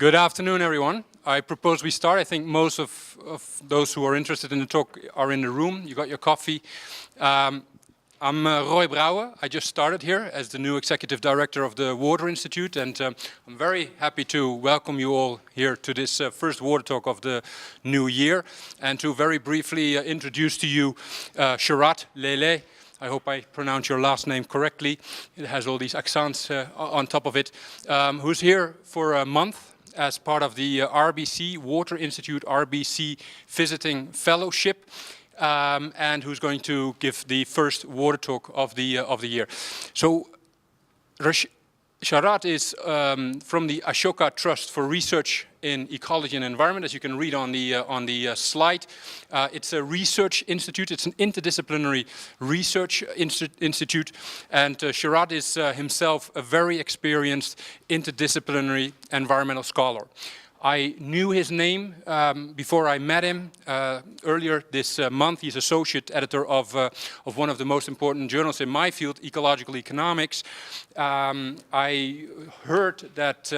Good afternoon, everyone. I propose we start. I think most of those who are interested in the talk are in the room. You got your coffee. I'm Roy Brouwer. I just started here as the new Executive Director of the Water Institute, and I'm very happy to welcome you all here to this first Water Talk of the new year, and to very briefly introduce to you Sharachchandra Lélé. I hope I pronounce your last name correctly. It has all these accents on top of it. Who's here for a month as part of the RBC, Water Institute RBC Visiting Fellowship, and who's going to give the first Water Talk of the year. So, Sharat is from the Ashoka Trust for Research in Ecology and Environment, as you can read on the slide. It's a research institute. It's an interdisciplinary research institute, and Sharat is himself a very experienced interdisciplinary environmental scholar. I knew his name before I met him earlier this month. He's associate editor of one of the most important journals in my field, Ecological Economics. I heard that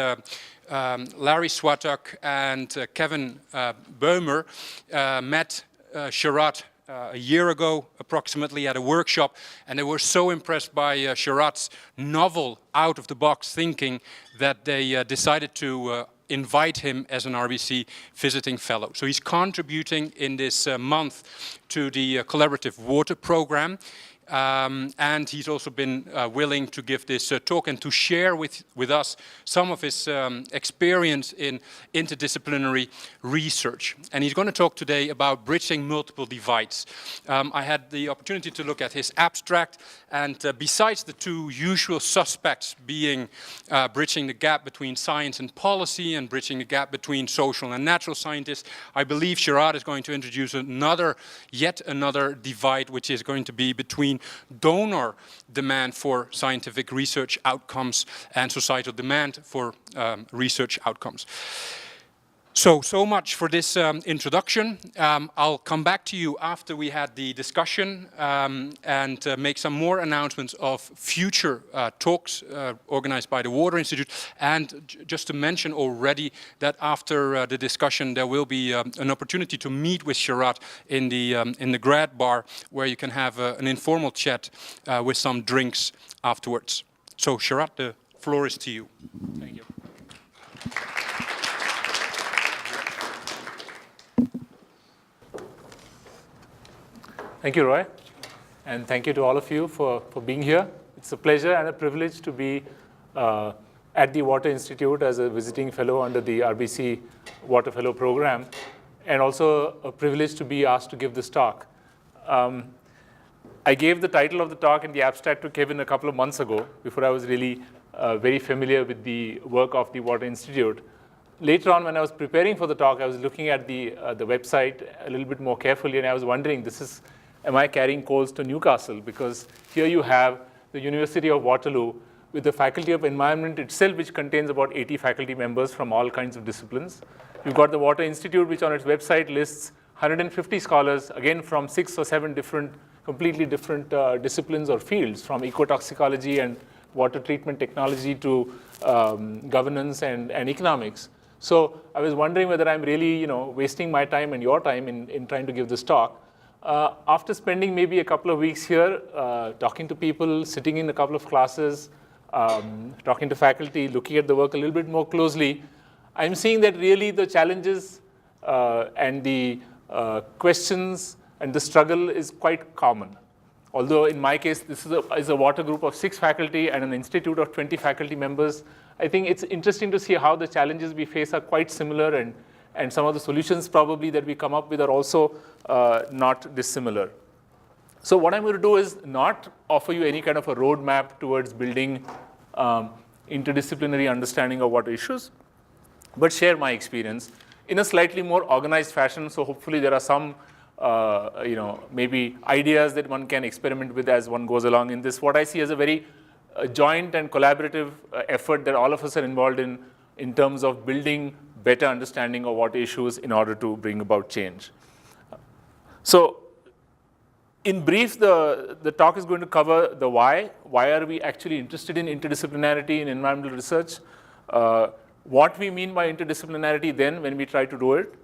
Larry Swatak and Kevin Böhmer met Sharat a year ago, approximately, at a workshop, and they were so impressed by Sharat's novel, out-of-the-box thinking that they decided to invite him as an RBC visiting fellow. So he's contributing in this month to the collaborative water program. And he's also been willing to give this talk and to share with us some of his experience in interdisciplinary research. And he's going to talk today about bridging multiple divides. I had the opportunity to look at his abstract, and besides the two usual suspects being bridging the gap between science and policy and bridging the gap between social and natural scientists, I believe Sharat is going to introduce yet another divide, which is going to be between donor demand for scientific research outcomes and societal demand for research outcomes. So much for this introduction. I'll come back to you after we had the discussion and make some more announcements of future talks organized by the Water Institute. And just to mention already that after the discussion, there will be an opportunity to meet with Sharat in the grad bar, where you can have an informal chat with some drinks afterwards. So Sharat, the floor is to you. Thank you. Thank you, Roy, and thank you to all of you for being here. It's a pleasure and a privilege to be at the Water Institute as a visiting fellow under the RBC Water Fellow Program, and also a privilege to be asked to give this talk. I gave the title of the talk and the abstract to Kevin a couple of months ago, before I was really very familiar with the work of the Water Institute. Later on, when I was preparing for the talk, I was looking at the website a little bit more carefully, and I was wondering, am I carrying coals to Newcastle? Because here you have the University of Waterloo with the Faculty of Environment itself, which contains about 80 faculty members from all kinds of disciplines. You've got the Water Institute, which on its website lists 150 scholars, again from 6 or 7 completely different disciplines or fields, from ecotoxicology and water treatment technology to governance and economics. So I was wondering whether I'm really wasting my time and your time in trying to give this talk. After spending maybe a couple of weeks here, talking to people, sitting in a couple of classes, talking to faculty, looking at the work a little bit more closely, I'm seeing that really the challenges and the questions and the struggle is quite common. Although in my case, this is a water group of 6 faculty and an institute of 20 faculty members, I think it's interesting to see how the challenges we face are quite similar, and some of the solutions probably that we come up with are also not dissimilar. So what I'm going to do is not offer you any kind of a roadmap towards building interdisciplinary understanding of water issues, but share my experience in a slightly more organized fashion. So hopefully there are some maybe ideas that one can experiment with as one goes along in this, what I see as a very joint and collaborative effort that all of us are involved in terms of building better understanding of water issues in order to bring about change. So in brief, the talk is going to cover the why. Why are we actually interested in interdisciplinarity in environmental research? what we mean by interdisciplinarity then when we try to do it,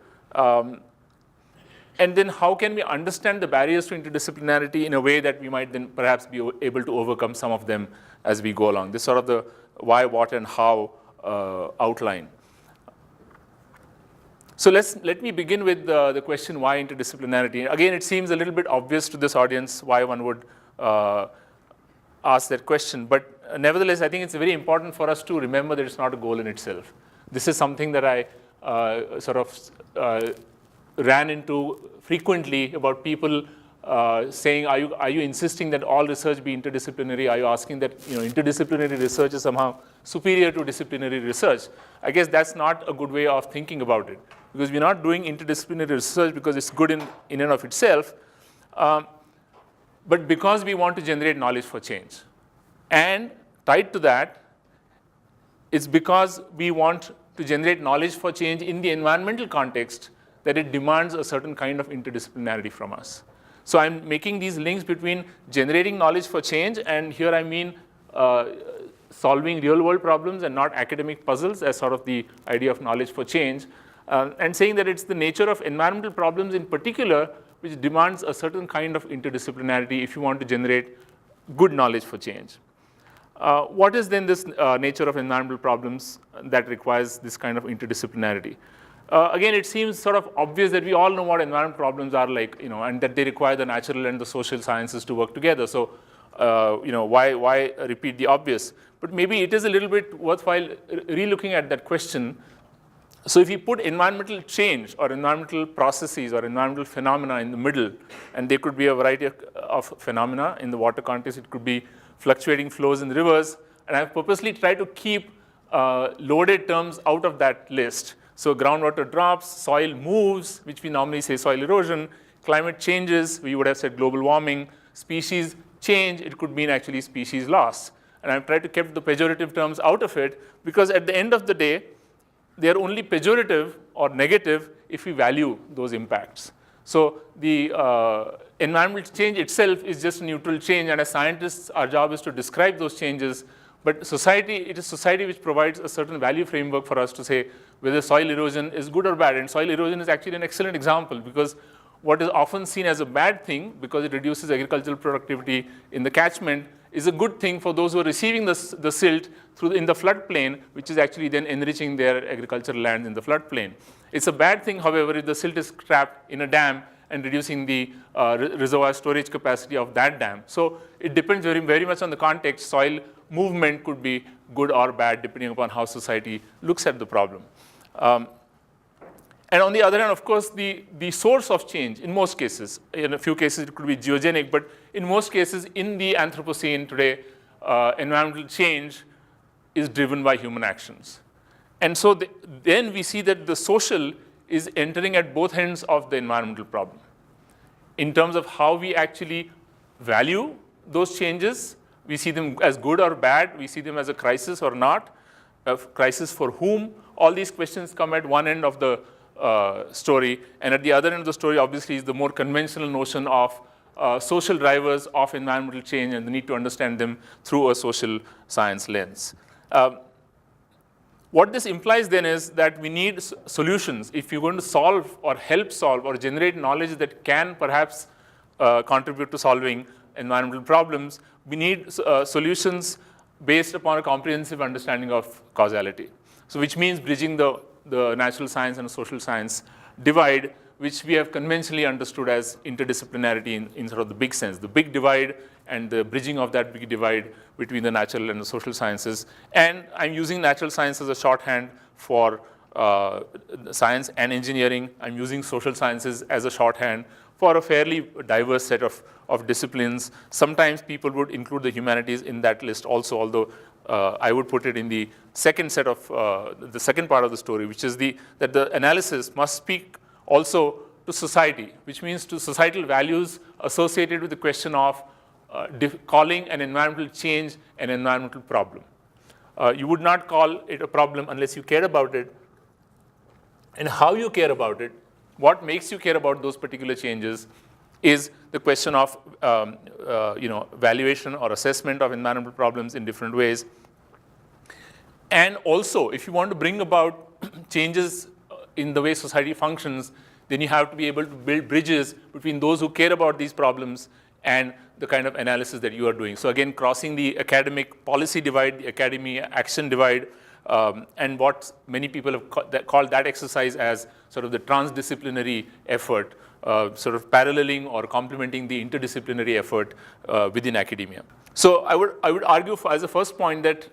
and then how can we understand the barriers to interdisciplinarity in a way that we might then perhaps be able to overcome some of them as we go along. This is sort of the why, what, and how outline. So let me begin with the question, why interdisciplinarity? Again, it seems a little bit obvious to this audience why one would ask that question. But nevertheless, I think it's very important for us to remember that it's not a goal in itself. This is something that I sort of ran into frequently about people saying, are you insisting that all research be interdisciplinary? Are you asking that interdisciplinary research is somehow superior to disciplinary research? I guess that's not a good way of thinking about it, because we're not doing interdisciplinary research because it's good in and of itself, but because we want to generate knowledge for change. And tied to that, it's because we want to generate knowledge for change in the environmental context that it demands a certain kind of interdisciplinarity from us. So I'm making these links between generating knowledge for change, and here I mean solving real-world problems and not academic puzzles as sort of the idea of knowledge for change, and saying that it's the nature of environmental problems in particular which demands a certain kind of interdisciplinarity if you want to generate good knowledge for change. What is then this nature of environmental problems that requires this kind of interdisciplinarity? Again, it seems sort of obvious that we all know what environmental problems are like, and that they require the natural and the social sciences to work together. So, why repeat the obvious? But maybe it is a little bit worthwhile relooking at that question. So if you put environmental change or environmental processes or environmental phenomena in the middle, and there could be a variety of phenomena in the water context, it could be fluctuating flows in the rivers, and I've purposely tried to keep loaded terms out of that list. So groundwater drops, soil moves, which we normally say soil erosion, climate changes, we would have said global warming, species change, it could mean actually species loss. And I've tried to keep the pejorative terms out of it, because at the end of the day, they are only pejorative or negative if we value those impacts. So the environmental change itself is just a neutral change, and as scientists, our job is to describe those changes. But society, it is society which provides a certain value framework for us to say whether soil erosion is good or bad. And soil erosion is actually an excellent example, because what is often seen as a bad thing, because it reduces agricultural productivity in the catchment, is a good thing for those who are receiving the silt in the floodplain, which is actually then enriching their agricultural land in the floodplain. It's a bad thing, however, if the silt is trapped in a dam and reducing the reservoir storage capacity of that dam. So it depends very, very much on the context. Soil movement could be good or bad depending upon how society looks at the problem. And on the other hand, of course, the source of change, in most cases, in a few cases it could be geogenic, but in most cases in the Anthropocene today, environmental change is driven by human actions. And so then we see that the social is entering at both ends of the environmental problem. In terms of how we actually value those changes, we see them as good or bad, we see them as a crisis or not, a crisis for whom. All these questions come at one end of the story, and at the other end of the story, obviously, is the more conventional notion of social drivers of environmental change and the need to understand them through a social science lens. What this implies then is that we need solutions. If you're going to solve or help solve or generate knowledge that can perhaps contribute to solving environmental problems, we need solutions based upon a comprehensive understanding of causality. So which means bridging the natural science and social science divide, which we have conventionally understood as interdisciplinarity in sort of the big sense, the big divide and the bridging of that big divide between the natural and the social sciences. And I'm using natural science as a shorthand for science and engineering. I'm using social sciences as a shorthand for a fairly diverse set of disciplines. Sometimes people would include the humanities in that list also, although I would put it in the second set of, the second part of the story, which is that the analysis must speak also to society, which means to societal values associated with the question of calling an environmental change an environmental problem. You would not call it a problem unless you care about it. And how you care about it, what makes you care about those particular changes, is the question of valuation or assessment of environmental problems in different ways. And also, if you want to bring about changes in the way society functions, then you have to be able to build bridges between those who care about these problems and the kind of analysis that you are doing. So again, crossing the academic policy divide, the academia action divide, and what many people have called that exercise as sort of the transdisciplinary effort, sort of paralleling or complementing the interdisciplinary effort within academia. So I would argue as a first point that,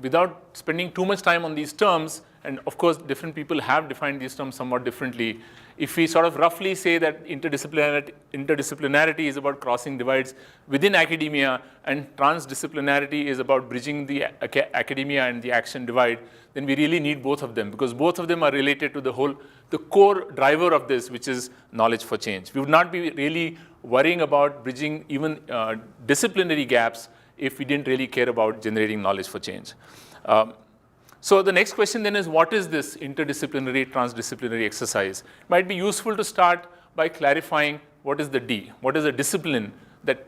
without spending too much time on these terms, and of course different people have defined these terms somewhat differently, if we sort of roughly say that interdisciplinarity is about crossing divides within academia and transdisciplinarity is about bridging the academia and the action divide, then we really need both of them, because both of them are related to the core driver of this, which is knowledge for change. We would not be really worrying about bridging even disciplinary gaps if we didn't really care about generating knowledge for change. So the next question then is, what is this interdisciplinary, transdisciplinary exercise? It might be useful to start by clarifying what is the D, what is a discipline that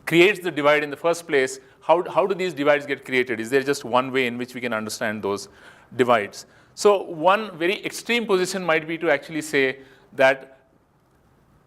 creates the divide in the first place. How do these divides get created? Is there just one way in which we can understand those divides? So one very extreme position might be to actually say that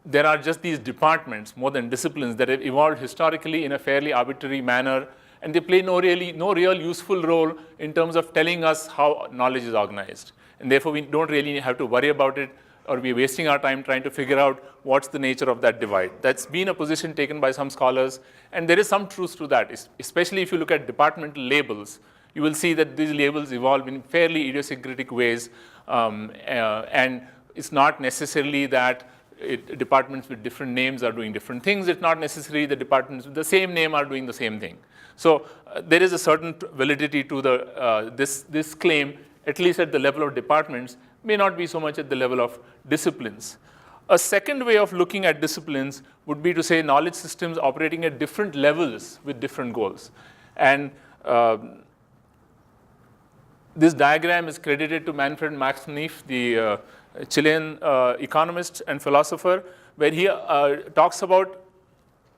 there are just these departments more than disciplines that have evolved historically in a fairly arbitrary manner, and they play no real useful role in terms of telling us how knowledge is organized. And therefore, we don't really have to worry about it, or be wasting our time trying to figure out what's the nature of that divide. That's been a position taken by some scholars, and there is some truth to that, especially if you look at departmental labels. You will see that these labels evolve in fairly idiosyncratic ways, and it's not necessarily that departments with different names are doing different things. It's not necessarily the departments with the same name are doing the same thing. So there is a certain validity to this claim, at least at the level of departments, may not be so much at the level of disciplines. A second way of looking at disciplines would be to say knowledge systems operating at different levels with different goals. And this diagram is credited to Manfred Max-Neef, the Chilean economist and philosopher, where he talks about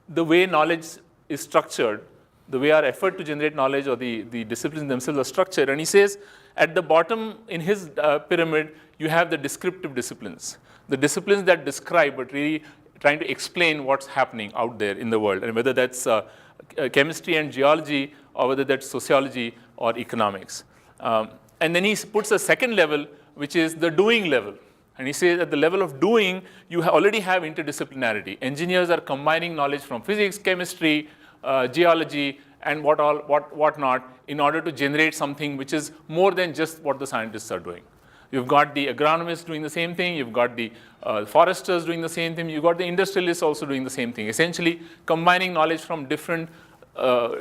the way knowledge is structured, the way our effort to generate knowledge or the disciplines themselves are structured. And he says at the bottom in his pyramid, you have the descriptive disciplines, the disciplines that describe but really trying to explain what's happening out there in the world, and whether that's chemistry and geology, or whether that's sociology or economics. And then he puts a second level, which is the doing level. And he says at the level of doing, you already have interdisciplinarity. Engineers are combining knowledge from physics, chemistry, geology, and whatnot in order to generate something which is more than just what the scientists are doing. You've got the agronomists doing the same thing. You've got the foresters doing the same thing. You've got the industrialists also doing the same thing, essentially combining knowledge from different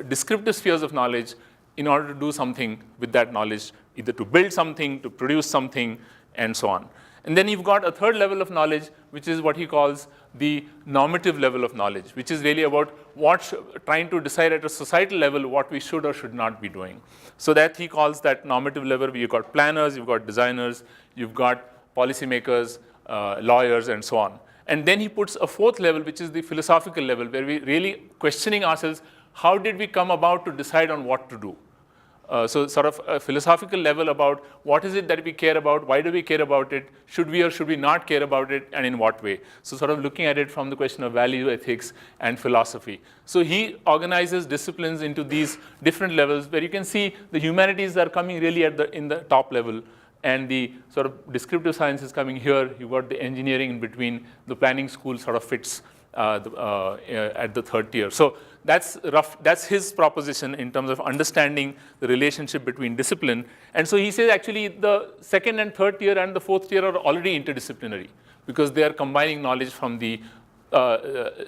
descriptive spheres of knowledge in order to do something with that knowledge, either to build something, to produce something, and so on. And then you've got a third level of knowledge, which is what he calls the normative level of knowledge, which is really about trying to decide at a societal level what we should or should not be doing. So that he calls that normative level, where you've got planners, you've got designers, you've got policymakers, lawyers, and so on. And then he puts a fourth level, which is the philosophical level, where we're really questioning ourselves, how did we come about to decide on what to do? So sort of a philosophical level about what is it that we care about, why do we care about it, should we or should we not care about it, and in what way? So sort of looking at it from the question of value, ethics, and philosophy. So he organizes disciplines into these different levels, where you can see the humanities are coming really in the top level, and the sort of descriptive sciences coming here. You've got the engineering in between. The planning school sort of fits at the third tier. So that's his proposition in terms of understanding the relationship between discipline. And so he says actually the second and third tier and the fourth tier are already interdisciplinary, because they are combining knowledge from the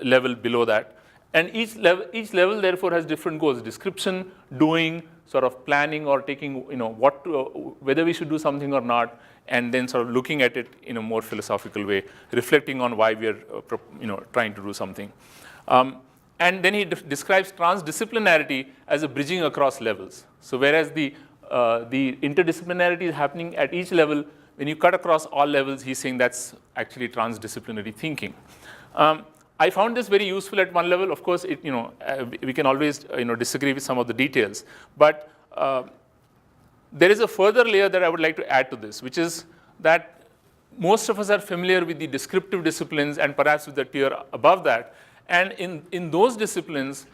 level below that. And each level therefore has different goals: description, doing, sort of planning, or taking, whether we should do something or not, and then sort of looking at it in a more philosophical way, reflecting on why we are trying to do something. And then he describes transdisciplinarity as a bridging across levels. So whereas the interdisciplinarity is happening at each level, when you cut across all levels, he's saying that's actually transdisciplinary thinking. I found this very useful at one level. Of course, we can always disagree with some of the details, but There is a further layer that I would like to add to this, which is that most of us are familiar with the descriptive disciplines and perhaps with the tier above that. And in those disciplines,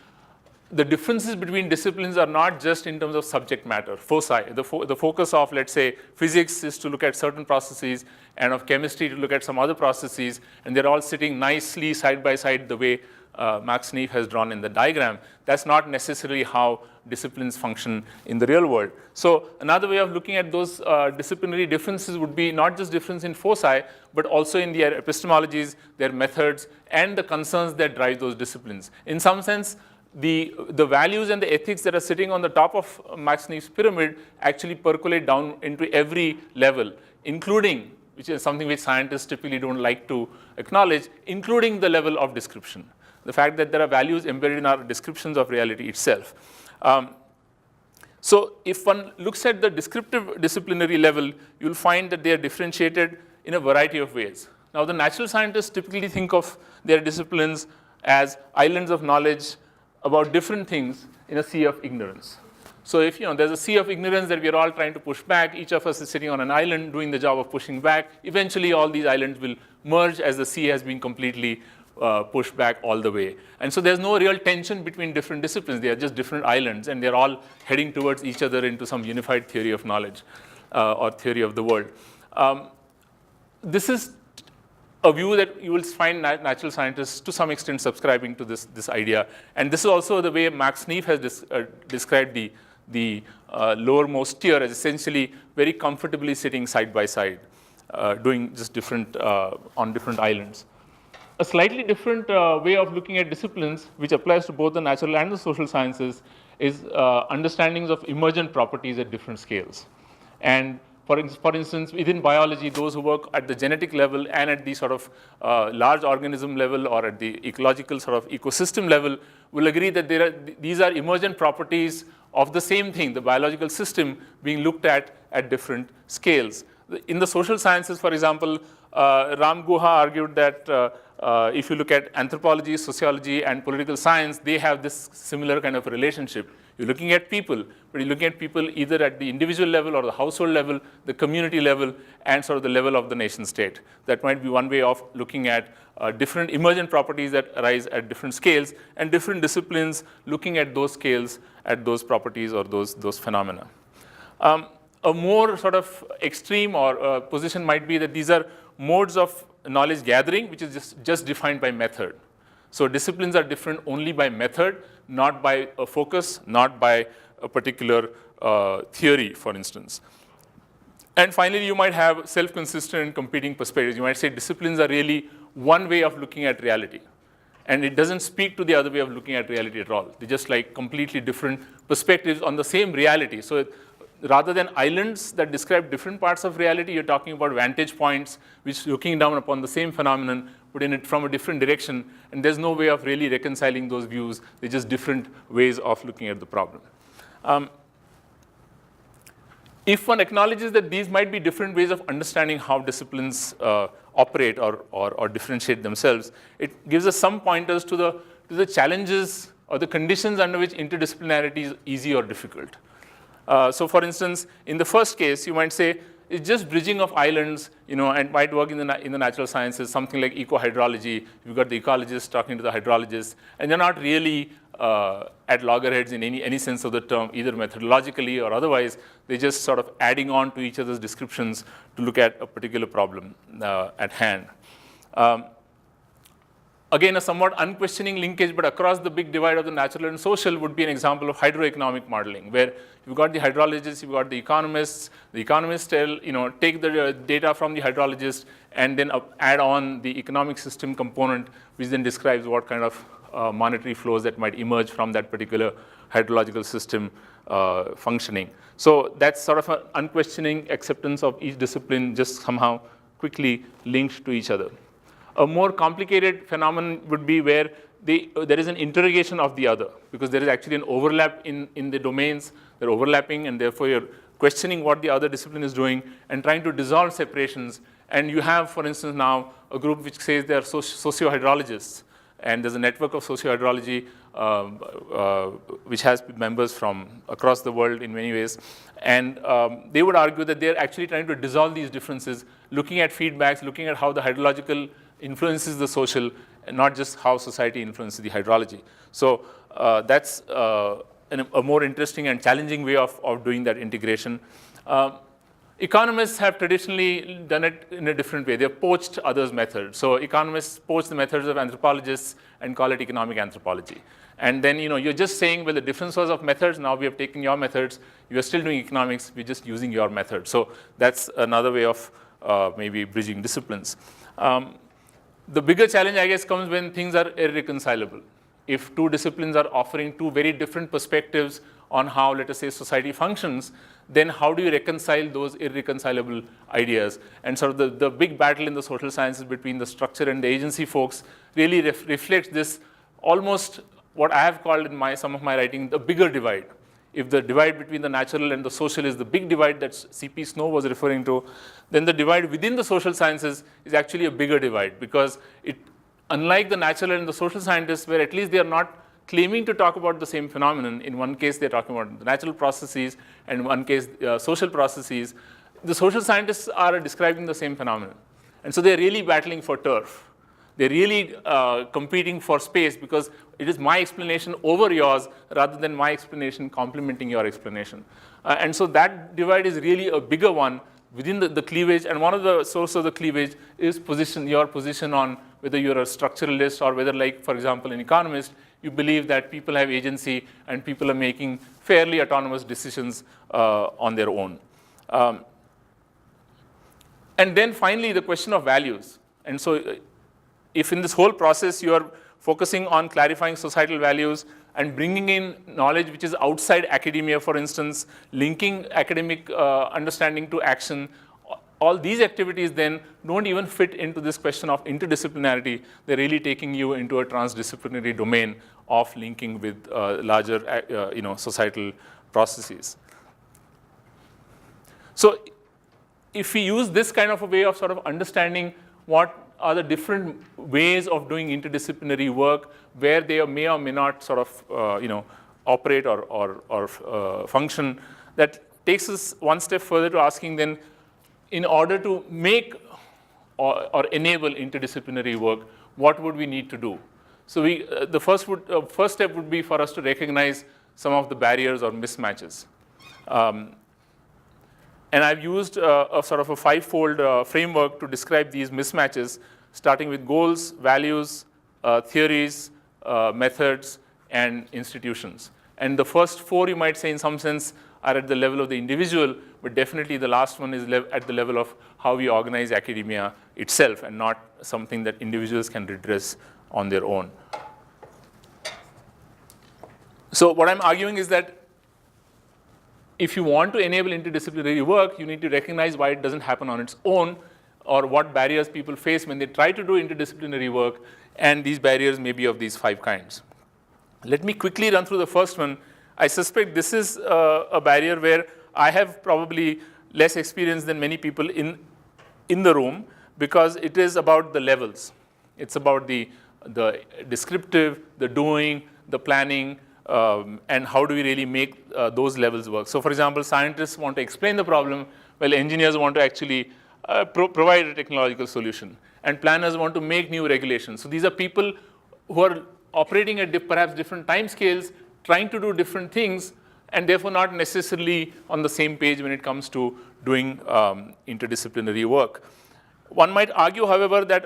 the differences between disciplines are not just in terms of subject matter, foci. The focus of, let's say, physics is to look at certain processes, and of chemistry to look at some other processes, and they're all sitting nicely side by side the way Max-Neef has drawn in the diagram. That's not necessarily how disciplines function in the real world. So another way of looking at those disciplinary differences would be not just difference in foci, but also in their epistemologies, their methods, and the concerns that drive those disciplines. In some sense, the values and the ethics that are sitting on the top of Max-Neef's pyramid actually percolate down into every level, including, which is something which scientists typically don't like to acknowledge, including the level of description. The fact that there are values embedded in our descriptions of reality itself. So if one looks at the descriptive disciplinary level, you'll find that they are differentiated in a variety of ways. Now, the natural scientists typically think of their disciplines as islands of knowledge about different things in a sea of ignorance. So if there's a sea of ignorance that we're all trying to push back, each of us is sitting on an island doing the job of pushing back. Eventually, all these islands will merge as the sea has been completely pushed back all the way. And so there's no real tension between different disciplines. They are just different islands, and they're all heading towards each other into some unified theory of knowledge or theory of the world. This is a view that you will find natural scientists to some extent subscribing to this idea. And this is also the way Max-Neef has described the lowermost tier as essentially very comfortably sitting side by side, doing just different, on different islands. A slightly different way of looking at disciplines, which applies to both the natural and the social sciences, is understandings of emergent properties at different scales. And for instance, within biology, those who work at the genetic level and at the sort of large organism level or at the ecological sort of ecosystem level will agree that these are emergent properties of the same thing, the biological system, being looked at different scales. In the social sciences, for example, Ram Guha argued that if you look at anthropology, sociology, and political science, they have this similar kind of relationship. You're looking at people, but you're looking at people either at the individual level or the household level, the community level, and sort of the level of the nation state. That might be one way of looking at different emergent properties that arise at different scales, and different disciplines looking at those scales, at those properties or those phenomena. A more sort of extreme or position might be that these are modes of knowledge gathering, which is just defined by method. So disciplines are different only by method, not by a focus, not by a particular theory, for instance. And finally, you might have self-consistent and competing perspectives. You might say disciplines are really one way of looking at reality. And it doesn't speak to the other way of looking at reality at all. They're just like completely different perspectives on the same reality. So rather than islands that describe different parts of reality, you're talking about vantage points which looking down upon the same phenomenon, but in it from a different direction. And there's no way of really reconciling those views. They're just different ways of looking at the problem. If one acknowledges that these might be different ways of understanding how disciplines operate or differentiate themselves, it gives us some pointers to the challenges or the conditions under which interdisciplinarity is easy or difficult. So for instance, in the first case, you might say, it's just bridging of islands, and might work in the natural sciences, something like eco-hydrology. You've got the ecologists talking to the hydrologists, and they're not really at loggerheads in any sense of the term, either methodologically or otherwise. They're just sort of adding on to each other's descriptions to look at a particular problem at hand. Again, a somewhat unquestioning linkage, but across the big divide of the natural and social would be an example of hydroeconomic modeling, where you've got the hydrologists, you've got the economists. The economists take the data from the hydrologists and then add on the economic system component, which then describes what kind of monetary flows that might emerge from that particular hydrological system functioning. So that's sort of an unquestioning acceptance of each discipline just somehow quickly linked to each other. A more complicated phenomenon would be where there is an interrogation of the other, because there is actually an overlap in the domains. They're overlapping, and therefore you're questioning what the other discipline is doing and trying to dissolve separations. And you have, for instance, now a group which says they are socio-hydrologists, And there's a network of socio-hydrology which has members from across the world in many ways. And they would argue that they're actually trying to dissolve these differences, looking at feedbacks, looking at how the hydrological influences the social, and not just how society influences the hydrology. So that's a more interesting and challenging way of doing that integration. Economists have traditionally done it in a different way. They've poached others' methods. So economists poach the methods of anthropologists and call it economic anthropology. And then you're just saying, well, the difference was of methods. Now we have taken your methods. You are still doing economics. We're just using your method. So that's another way of maybe bridging disciplines. The bigger challenge, I guess, comes when things are irreconcilable. If two disciplines are offering two very different perspectives on how, let us say, society functions, then how do you reconcile those irreconcilable ideas? And sort of the big battle in the social sciences between the structure and the agency folks really reflects this almost what I have called in some of my writing the bigger divide. If the divide between the natural and the social is the big divide that C.P. Snow was referring to, then the divide within the social sciences is actually a bigger divide, because unlike the natural and the social scientists, where at least they are not claiming to talk about the same phenomenon. In one case, they're talking about the natural processes, and in one case, social processes. The social scientists are describing the same phenomenon. And so they're really battling for turf. They're really competing for space, because it is my explanation over yours rather than my explanation complementing your explanation. And so that divide is really a bigger one within the cleavage. And one of the sources of the cleavage is your position on whether you're a structuralist or whether, like, for example, an economist, you believe that people have agency and people are making fairly autonomous decisions on their own. And then finally, the question of values. And so if in this whole process you are focusing on clarifying societal values and bringing in knowledge which is outside academia, for instance, linking academic understanding to action, all these activities then don't even fit into this question of interdisciplinarity. They're really taking you into a transdisciplinary domain of linking with larger societal processes. So if we use this kind of a way of sort of understanding what are the different ways of doing interdisciplinary work, where they may or may not sort of operate or function, that takes us one step further to asking then, in order to make or enable interdisciplinary work, what would we need to do? So the first step would be for us to recognize some of the barriers or mismatches. And I've used a sort of a five-fold framework to describe these mismatches, starting with goals, values, theories, methods, and institutions. And the first four, you might say, in some sense, are at the level of the individual, but definitely the last one is at the level of how we organize academia itself, and not something that individuals can redress on their own. So what I'm arguing is that if you want to enable interdisciplinary work, you need to recognize why it doesn't happen on its own, or what barriers people face when they try to do interdisciplinary work, and these barriers may be of these 5 kinds. Let me quickly run through the first one. I suspect this is a barrier where I have probably less experience than many people in the room, because it is about the levels. It's about the descriptive, the doing, the planning, and how do we really make those levels work. So for example, scientists want to explain the problem, while engineers want to actually provide a technological solution, and planners want to make new regulations. So these are people who are operating at perhaps different time scales, trying to do different things, and therefore not necessarily on the same page when it comes to doing interdisciplinary work. One might argue, however, that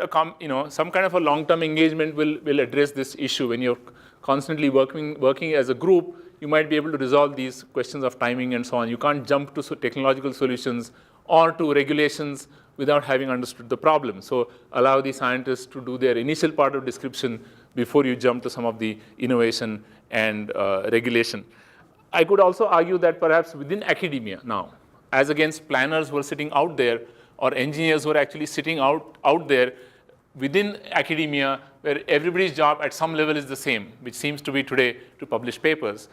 some kind of a long-term engagement will address this issue. When you're constantly working as a group, you might be able to resolve these questions of timing and so on. You can't jump to technological solutions or to regulations without having understood the problem. So allow the scientists to do their initial part of description before you jump to some of the innovation and regulation. I could also argue that perhaps within academia now, as against planners who are sitting out there, or engineers who are actually sitting out there, within academia, where everybody's job at some level is the same, which seems to be today to publish papers,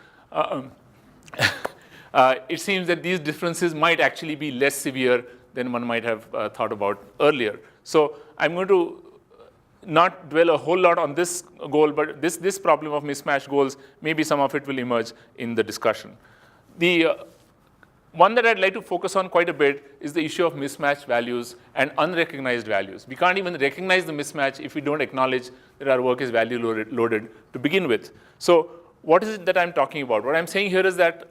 it seems that these differences might actually be less severe than one might have thought about earlier. So I'm going to not dwell a whole lot on this goal, but this problem of mismatched goals, maybe some of it will emerge in the discussion. The one that I'd like to focus on quite a bit is the issue of mismatched values and unrecognized values. We can't even recognize the mismatch if we don't acknowledge that our work is value loaded to begin with. So what is it that I'm talking about? What I'm saying here is that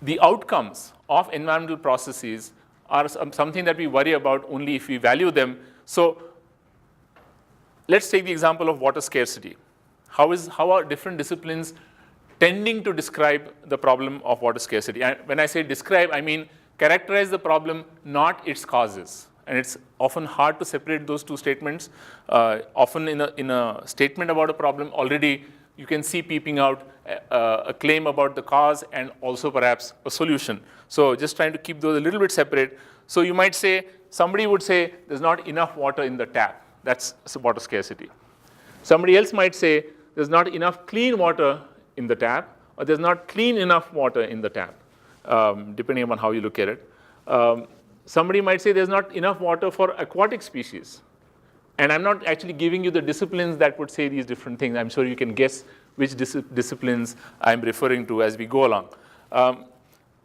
the outcomes of environmental processes are something that we worry about only if we value them. So let's take the example of water scarcity. How are different disciplines tending to describe the problem of water scarcity? And when I say describe, I mean characterize the problem, not its causes. And it's often hard to separate those two statements. Often in a statement about a problem, already you can see peeping out a claim about the cause and also perhaps a solution. So just trying to keep those a little bit separate. So you might say, somebody would say, there's not enough water in the tap. That's water scarcity. Somebody else might say, there's not enough clean water in the tap, or there's not clean enough water in the tap, depending upon how you look at it. Somebody might say there's not enough water for aquatic species. And I'm not actually giving you the disciplines that would say these different things. I'm sure you can guess which disciplines I'm referring to as we go along.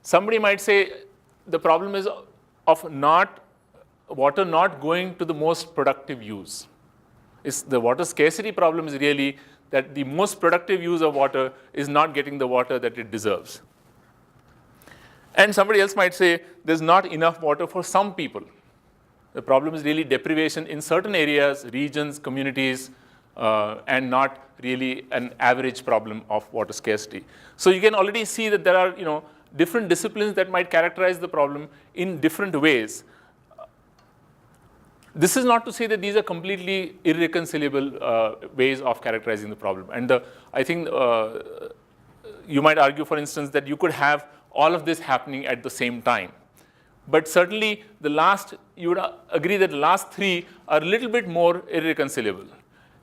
Somebody might say the problem is of water not going to the most productive use. The water scarcity problem is really that the most productive use of water is not getting the water that it deserves. And somebody else might say there's not enough water for some people. The problem is really deprivation in certain areas, regions, communities, and not really an average problem of water scarcity. So you can already see that there are different disciplines that might characterize the problem in different ways. This is not to say that these are completely irreconcilable ways of characterizing the problem. And I think you might argue, for instance, that you could have all of this happening at the same time. But certainly, you would agree that the last three are a little bit more irreconcilable.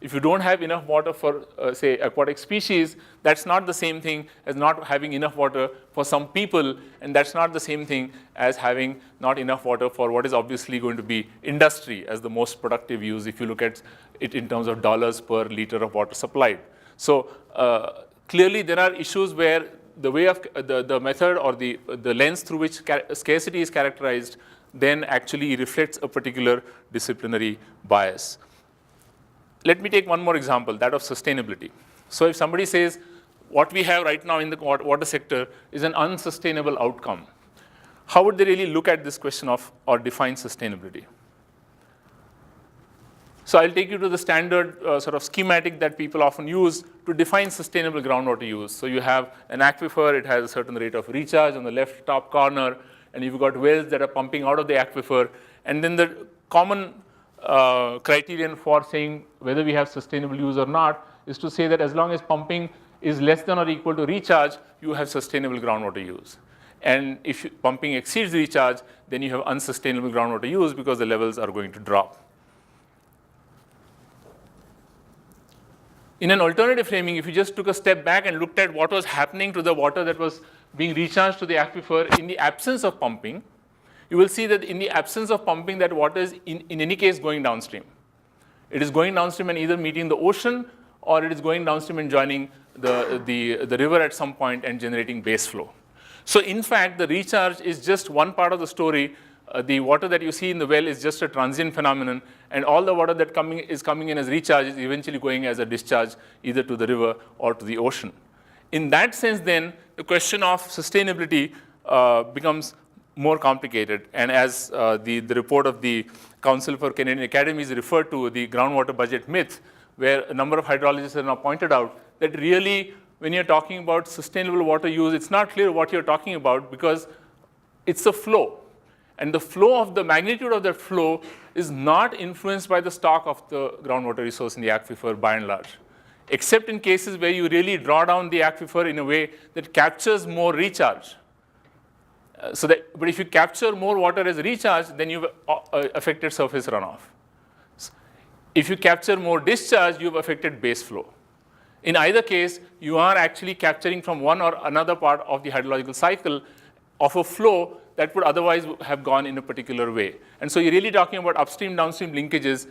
If you don't have enough water for, say, aquatic species, that's not the same thing as not having enough water for some people, and that's not the same thing as having not enough water for what is obviously going to be industry as the most productive use if you look at it in terms of dollars per liter of water supplied. So clearly, there are issues where the way of the method or the lens through which scarcity is characterized then actually reflects a particular disciplinary bias. Let me take one more example, that of sustainability. So if somebody says what we have right now in the water sector is an unsustainable outcome, how would they really look at this question of or define sustainability? So I'll take you to the standard sort of schematic that people often use to define sustainable groundwater use. So you have an aquifer, it has a certain rate of recharge on the left top corner, and you've got wells that are pumping out of the aquifer. And then the common criterion for saying whether we have sustainable use or not is to say that as long as pumping is less than or equal to recharge, you have sustainable groundwater use. And if pumping exceeds recharge, then you have unsustainable groundwater use because the levels are going to drop. In an alternative framing, if you just took a step back and looked at what was happening to the water that was being recharged to the aquifer in the absence of pumping, you will see that in the absence of pumping, that water is in any case going downstream. It is going downstream and either meeting the ocean or it is going downstream and joining the river at some point and generating base flow. So in fact, the recharge is just one part of the story. The water that you see in the well is just a transient phenomenon, and all the water that is coming in as recharge is eventually going as a discharge either to the river or to the ocean. In that sense, then, the question of sustainability becomes more complicated. And as the report of the Council for Canadian Academies referred to, the groundwater budget myth, where a number of hydrologists have now pointed out that really, when you're talking about sustainable water use, it's not clear what you're talking about because it's a flow. And the flow of the magnitude of that flow is not influenced by the stock of the groundwater resource in the aquifer by and large, except in cases where you really draw down the aquifer in a way that captures more recharge. But if you capture more water as recharge, then you've affected surface runoff. If you capture more discharge, you've affected base flow. In either case, you are actually capturing from one or another part of the hydrological cycle of a flow that would otherwise have gone in a particular way. And so you're really talking about upstream, downstream linkages.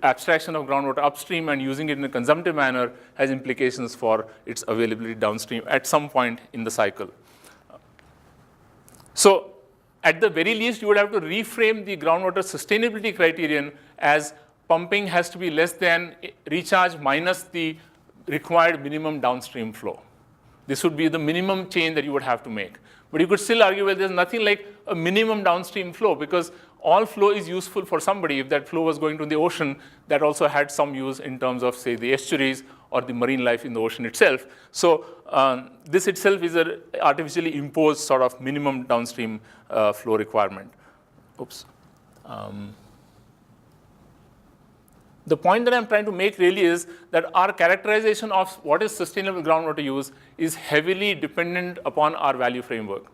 Abstraction of groundwater upstream and using it in a consumptive manner has implications for its availability downstream at some point in the cycle. So at the very least, you would have to reframe the groundwater sustainability criterion as pumping has to be less than recharge minus the required minimum downstream flow. This would be the minimum change that you would have to make. But you could still argue, well, there's nothing like a minimum downstream flow, because all flow is useful for somebody. If that flow was going to the ocean, that also had some use in terms of, say, the estuaries or the marine life in the ocean itself. So this itself is an artificially imposed sort of minimum downstream flow requirement. Oops. The point that I'm trying to make really is that our characterization of what is sustainable groundwater use is heavily dependent upon our value framework.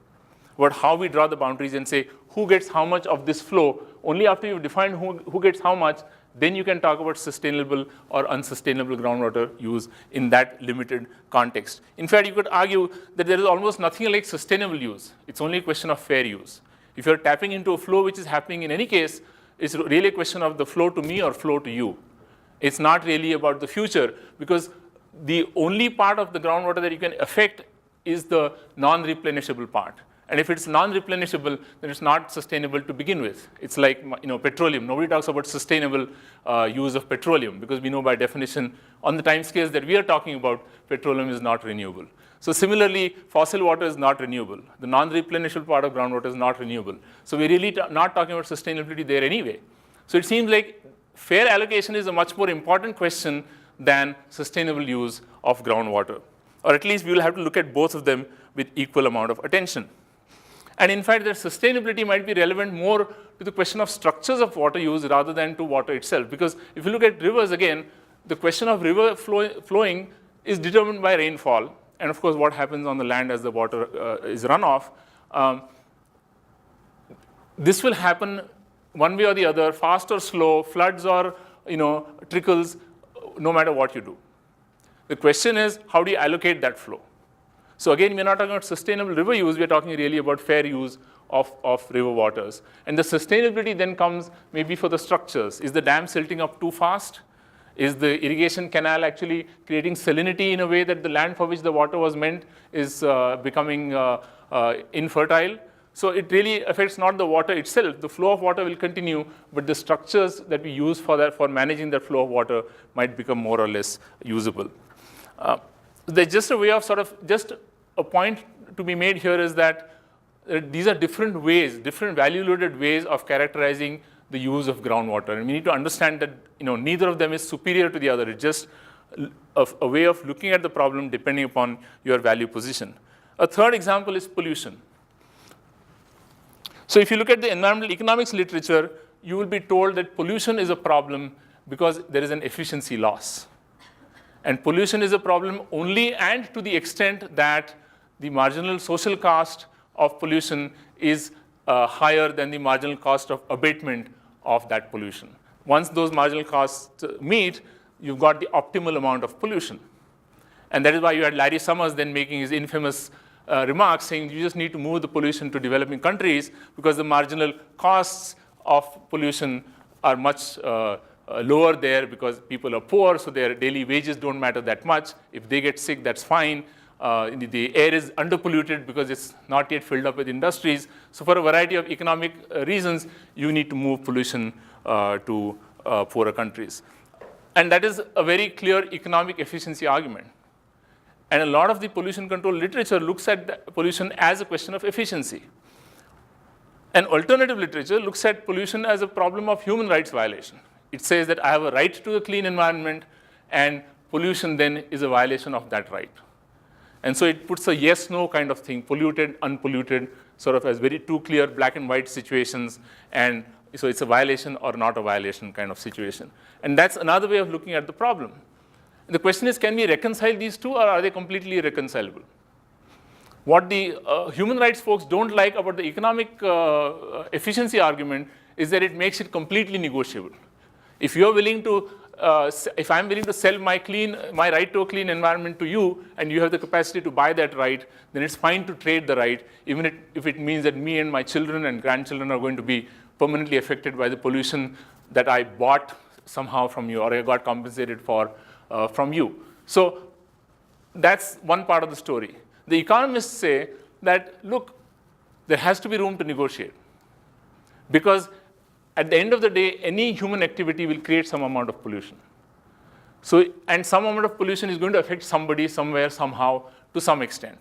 But how we draw the boundaries and say who gets how much of this flow, only after you've defined who gets how much, then you can talk about sustainable or unsustainable groundwater use in that limited context. In fact, you could argue that there is almost nothing like sustainable use. It's only a question of fair use. If you're tapping into a flow which is happening in any case, it's really a question of the flow to me or flow to you. It's not really about the future, because the only part of the groundwater that you can affect is the non-replenishable part. And if it's non-replenishable, then it's not sustainable to begin with. It's like, petroleum. Nobody talks about sustainable use of petroleum, because we know by definition, on the time scales that we are talking about, petroleum is not renewable. So similarly, fossil water is not renewable. The non-replenishable part of groundwater is not renewable. So we're really not talking about sustainability there anyway. So it seems like fair allocation is a much more important question than sustainable use of groundwater. Or at least we will have to look at both of them with equal amount of attention. And in fact, their sustainability might be relevant more to the question of structures of water use rather than to water itself. Because if you look at rivers again, the question of river flowing is determined by rainfall, and of course what happens on the land as the water is run off. This will happen one way or the other, fast or slow, floods or trickles, no matter what you do. The question is, how do you allocate that flow? So again, we're not talking about sustainable river use, we're talking really about fair use of river waters. And the sustainability then comes maybe for the structures. Is the dam silting up too fast? Is the irrigation canal actually creating salinity in a way that the land for which the water was meant is becoming infertile? So it really affects not the water itself. The flow of water will continue, but the structures that we use for managing that flow of water might become more or less usable. There's just a way of just a point to be made here is that these are different ways, different value-loaded ways of characterizing the use of groundwater. And we need to understand that neither of them is superior to the other. It's just a way of looking at the problem depending upon your value position. A third example is pollution. So if you look at the environmental economics literature, you will be told that pollution is a problem because there is an efficiency loss. And pollution is a problem only and to the extent that the marginal social cost of pollution is higher than the marginal cost of abatement of that pollution. Once those marginal costs meet, you've got the optimal amount of pollution. And that is why you had Larry Summers then making his infamous remarks saying you just need to move the pollution to developing countries because the marginal costs of pollution are much lower there because people are poor, so their daily wages don't matter that much. If they get sick, that's fine. The air is underpolluted because it's not yet filled up with industries. So for a variety of economic reasons, you need to move pollution to poorer countries. And that is a very clear economic efficiency argument. And a lot of the pollution control literature looks at pollution as a question of efficiency. And alternative literature looks at pollution as a problem of human rights violation. It says that I have a right to a clean environment, and pollution then is a violation of that right. And so it puts a yes-no kind of thing, polluted, unpolluted, sort of as very two clear black and white situations, and so it's a violation or not a violation kind of situation. And that's another way of looking at the problem. And the question is, can we reconcile these two, or are they completely irreconcilable? What the human rights folks don't like about the economic efficiency argument is that it makes it completely negotiable. If you're willing to if I'm willing to sell my right to a clean environment to you, and you have the capacity to buy that right, then it's fine to trade the right, even if it means that me and my children and grandchildren are going to be permanently affected by the pollution that I bought somehow from you, or I got compensated for from you. So that's one part of the story. The economists say that, look, there has to be room to negotiate, because at the end of the day, any human activity will create some amount of pollution. So, and some amount of pollution is going to affect somebody, somewhere, somehow, to some extent.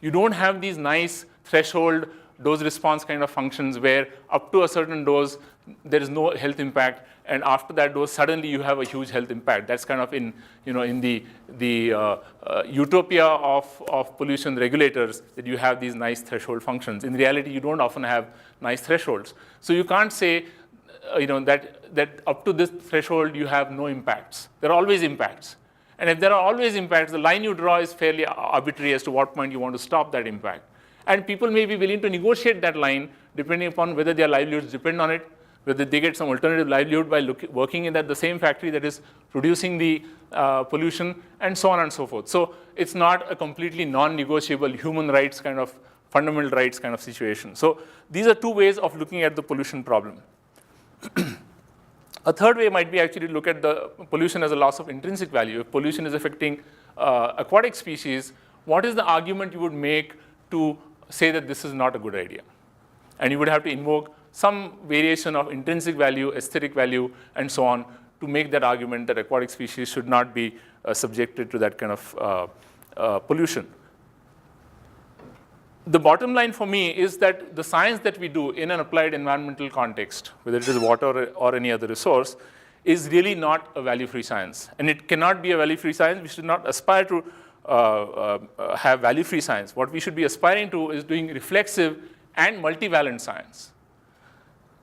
You don't have these nice threshold dose-response kind of functions where up to a certain dose, there is no health impact, and after that dose, suddenly you have a huge health impact. That's kind of in the utopia of pollution regulators, that you have these nice threshold functions. In reality, you don't often have nice thresholds. So you can't say that up to this threshold you have no impacts. There are always impacts. And if there are always impacts, the line you draw is fairly arbitrary as to what point you want to stop that impact. And people may be willing to negotiate that line depending upon whether their livelihoods depend on it, whether they get some alternative livelihood by working in the same factory that is producing the pollution, and so on and so forth. So it's not a completely non-negotiable human rights kind of, fundamental rights kind of situation. So these are two ways of looking at the pollution problem. A third way might be actually to look at the pollution as a loss of intrinsic value. If pollution is affecting aquatic species, what is the argument you would make to say that this is not a good idea? And you would have to invoke some variation of intrinsic value, aesthetic value, and so on, to make that argument that aquatic species should not be subjected to that kind of pollution. The bottom line for me is that the science that we do in an applied environmental context, whether it is water or any other resource, is really not a value-free science. And it cannot be a value-free science. We should not aspire to have value-free science. What we should be aspiring to is doing reflexive and multivalent science.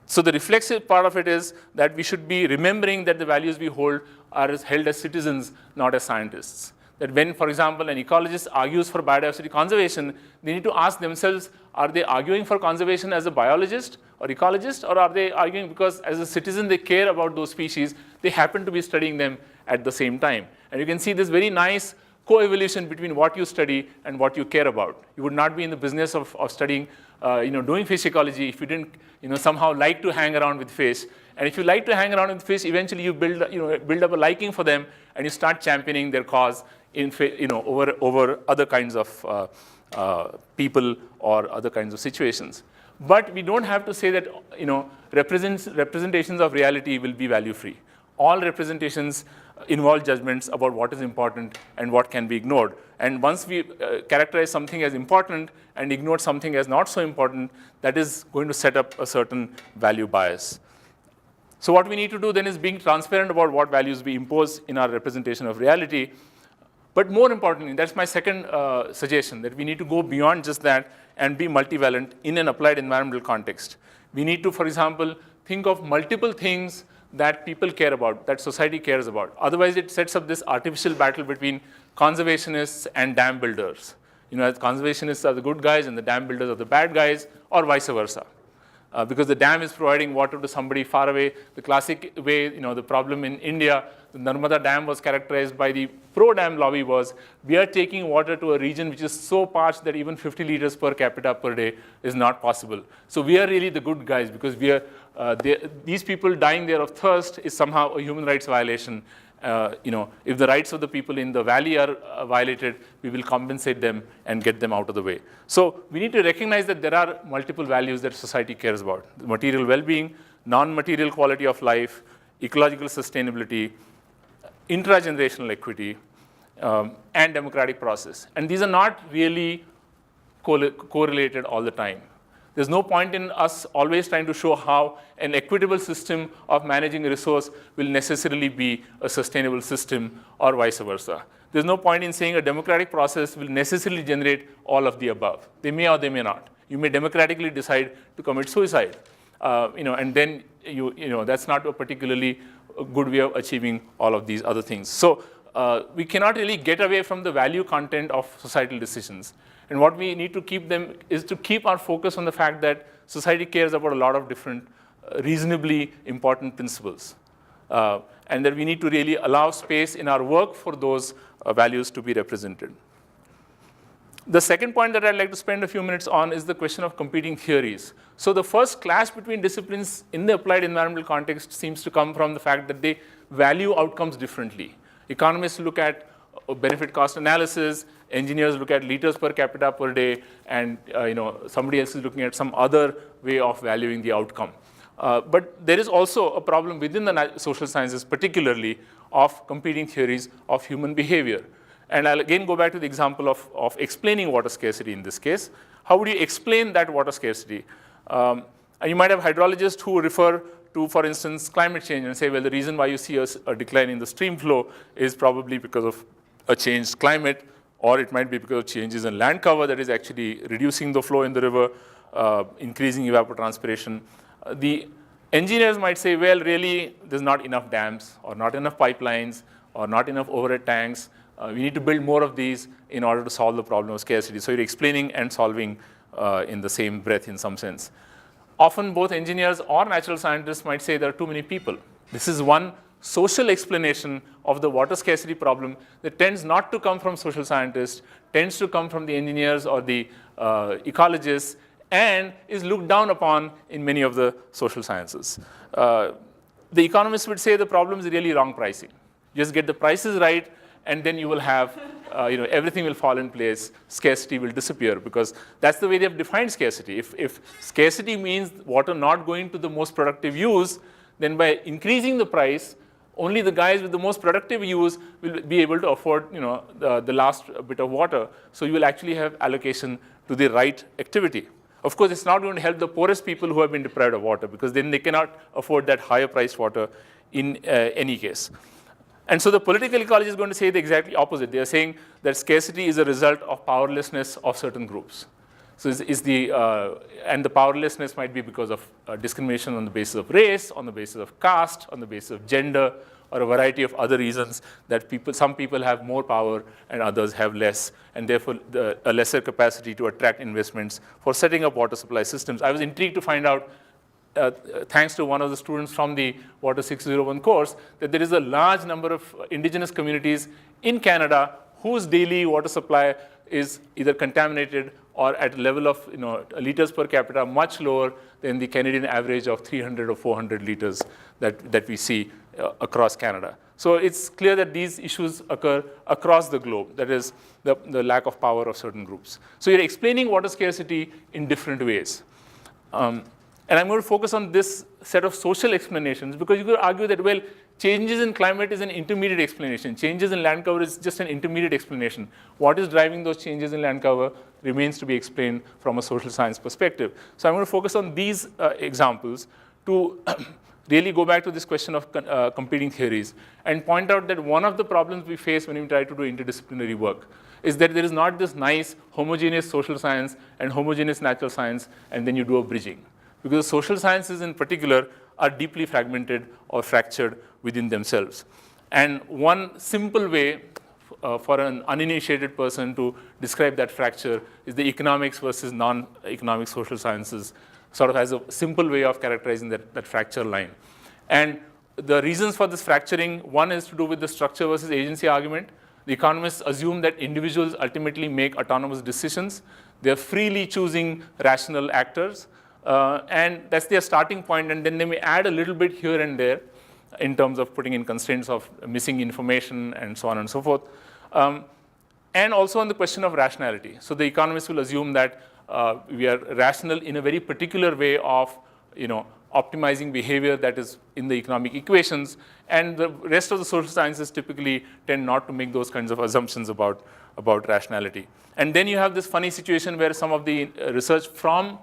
So the reflexive part of it is that we should be remembering that the values we hold are held as citizens, not as scientists. That when, for example, an ecologist argues for biodiversity conservation, they need to ask themselves, are they arguing for conservation as a biologist or ecologist, or are they arguing because as a citizen they care about those species, they happen to be studying them at the same time. And you can see this very nice co-evolution between what you study and what you care about. You would not be in the business of studying, doing fish ecology if you didn't somehow like to hang around with fish. And if you like to hang around with fish, eventually you build up a liking for them, and you start championing their cause over other kinds of people or other kinds of situations. But we don't have to say that representations of reality will be value-free. All representations involve judgments about what is important and what can be ignored. And once we characterize something as important and ignore something as not so important, that is going to set up a certain value bias. So what we need to do then is being transparent about what values we impose in our representation of reality. But more importantly, that's my second suggestion, that we need to go beyond just that and be multivalent in an applied environmental context. We need to, for example, think of multiple things that people care about, that society cares about. Otherwise, it sets up this artificial battle between conservationists and dam builders. Conservationists are the good guys and the dam builders are the bad guys, or vice versa. Because the dam is providing water to somebody far away. The classic way, the problem in India, the Narmada Dam was characterized by the pro-dam lobby was, we are taking water to a region which is so parched that even 50 liters per capita per day is not possible. So we are really the good guys, because we are, these people dying there of thirst is somehow a human rights violation. If the rights of the people in the valley are violated, we will compensate them and get them out of the way. So we need to recognize that there are multiple values that society cares about: material well-being, non-material quality of life, ecological sustainability, intragenerational equity, and democratic process. And these are not really correlated all the time. There's no point in us always trying to show how an equitable system of managing a resource will necessarily be a sustainable system, or vice versa. There's no point in saying a democratic process will necessarily generate all of the above. They may or they may not. You may democratically decide to commit suicide, and then that's not a particularly good way of achieving all of these other things. So we cannot really get away from the value content of societal decisions. And what we need to keep them is to keep our focus on the fact that society cares about a lot of different reasonably important principles. and that we need to really allow space in our work for those values to be represented. The second point that I'd like to spend a few minutes on is the question of competing theories. So the first clash between disciplines in the applied environmental context seems to come from the fact that they value outcomes differently. Economists look at benefit cost analysis, engineers look at liters per capita per day, and somebody else is looking at some other way of valuing the outcome. But there is also a problem within the social sciences, particularly of competing theories of human behavior. And I'll again go back to the example of explaining water scarcity in this case. How would you explain that water scarcity? And you might have hydrologists who refer to, for instance, climate change and say, well, the reason why you see a decline in the stream flow is probably because of a changed climate, or it might be because of changes in land cover that is actually reducing the flow in the river, increasing evapotranspiration. The engineers might say, well, really, there's not enough dams, or not enough pipelines, or not enough overhead tanks. We need to build more of these in order to solve the problem of scarcity. So you're explaining and solving in the same breath in some sense. Often both engineers or natural scientists might say there are too many people. This is one social explanation of the water scarcity problem that tends not to come from social scientists, tends to come from the engineers or the ecologists, and is looked down upon in many of the social sciences. The economists would say the problem is really wrong pricing. Just get the prices right, and then you will have, everything will fall in place, scarcity will disappear, because that's the way they have defined scarcity. If scarcity means water not going to the most productive use, then by increasing the price, only the guys with the most productive use will be able to afford, the last bit of water. So you will actually have allocation to the right activity. Of course, it's not going to help the poorest people who have been deprived of water, because then they cannot afford that higher priced water in any case. And so the political ecology is going to say the exactly opposite. They are saying that scarcity is a result of powerlessness of certain groups. So and the powerlessness might be because of discrimination on the basis of race, on the basis of caste, on the basis of gender, or a variety of other reasons that some people have more power and others have less, and therefore a lesser capacity to attract investments for setting up water supply systems. I was intrigued to find out, thanks to one of the students from the Water 601 course, that there is a large number of indigenous communities in Canada whose daily water supply is either contaminated or at a level of liters per capita much lower than the Canadian average of 300 or 400 liters that we see across Canada. So it's clear that these issues occur across the globe, that is the lack of power of certain groups. So you're explaining water scarcity in different ways. And I'm going to focus on this set of social explanations, because you could argue that, well, changes in climate is an intermediate explanation. Changes in land cover is just an intermediate explanation. What is driving those changes in land cover remains to be explained from a social science perspective. So I'm going to focus on these examples to really go back to this question of competing theories and point out that one of the problems we face when we try to do interdisciplinary work is that there is not this nice homogeneous social science and homogeneous natural science, and then you do a bridging. Because social sciences in particular are deeply fragmented or fractured within themselves. And one simple way for an uninitiated person to describe that fracture is the economics versus non-economic social sciences, sort of as a simple way of characterizing that fracture line. And the reasons for this fracturing, one is to do with the structure versus agency argument. The economists assume that individuals ultimately make autonomous decisions. They're freely choosing rational actors. And that's their starting point, and then they may add a little bit here and there in terms of putting in constraints of missing information and so on and so forth. And also on the question of rationality. So the economists will assume that we are rational in a very particular way of optimizing behavior that is in the economic equations, and the rest of the social sciences typically tend not to make those kinds of assumptions about rationality. And then you have this funny situation where some of the research from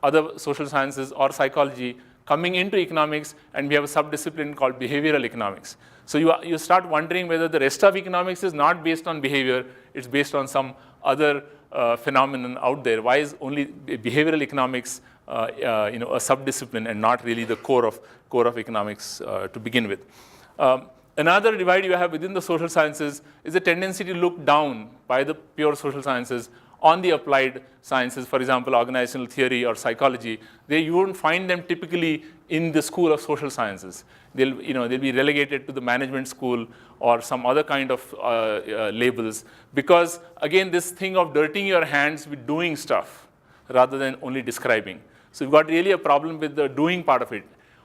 other social sciences or psychology coming into economics, and we have a subdiscipline called behavioral economics. So you start wondering whether the rest of economics is not based on behavior, it's based on some other phenomenon out there. Why is only behavioral economics a subdiscipline and not really the core of economics to begin with? Another divide you have within the social sciences is a tendency to look down by the pure social sciences on the applied sciences, for example, organizational theory or psychology, you won't find them typically in the school of social sciences. They'll be relegated to the management school or some other kind of labels, because again, this thing of dirtying your hands with doing stuff rather than only describing. So you've got really a problem with the doing part of it.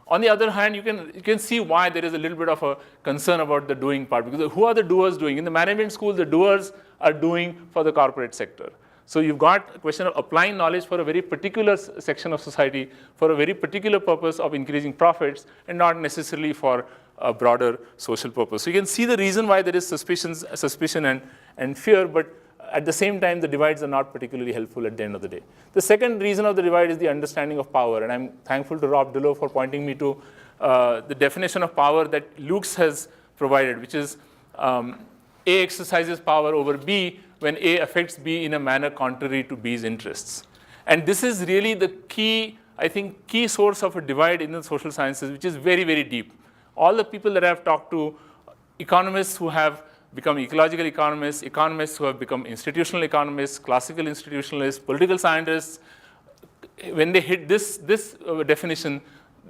On the other hand, you can see why there is a little bit of a concern about the doing part, because who are the doers doing? In the management school, the doers are doing for the corporate sector. So you've got a question of applying knowledge for a very particular section of society, for a very particular purpose of increasing profits, and not necessarily for a broader social purpose. So you can see the reason why there is suspicion and fear, but at the same time, the divides are not particularly helpful at the end of the day. The second reason of the divide is the understanding of power, and I'm thankful to Rob Dillow for pointing me to the definition of power that Lukes has provided, which is A exercises power over B when A affects B in a manner contrary to B's interests. And this is really the key, I think, key source of a divide in the social sciences, which is very, very deep. All the people that I've talked to, economists who have become ecological economists, economists who have become institutional economists, classical institutionalists, political scientists, when they hit this definition,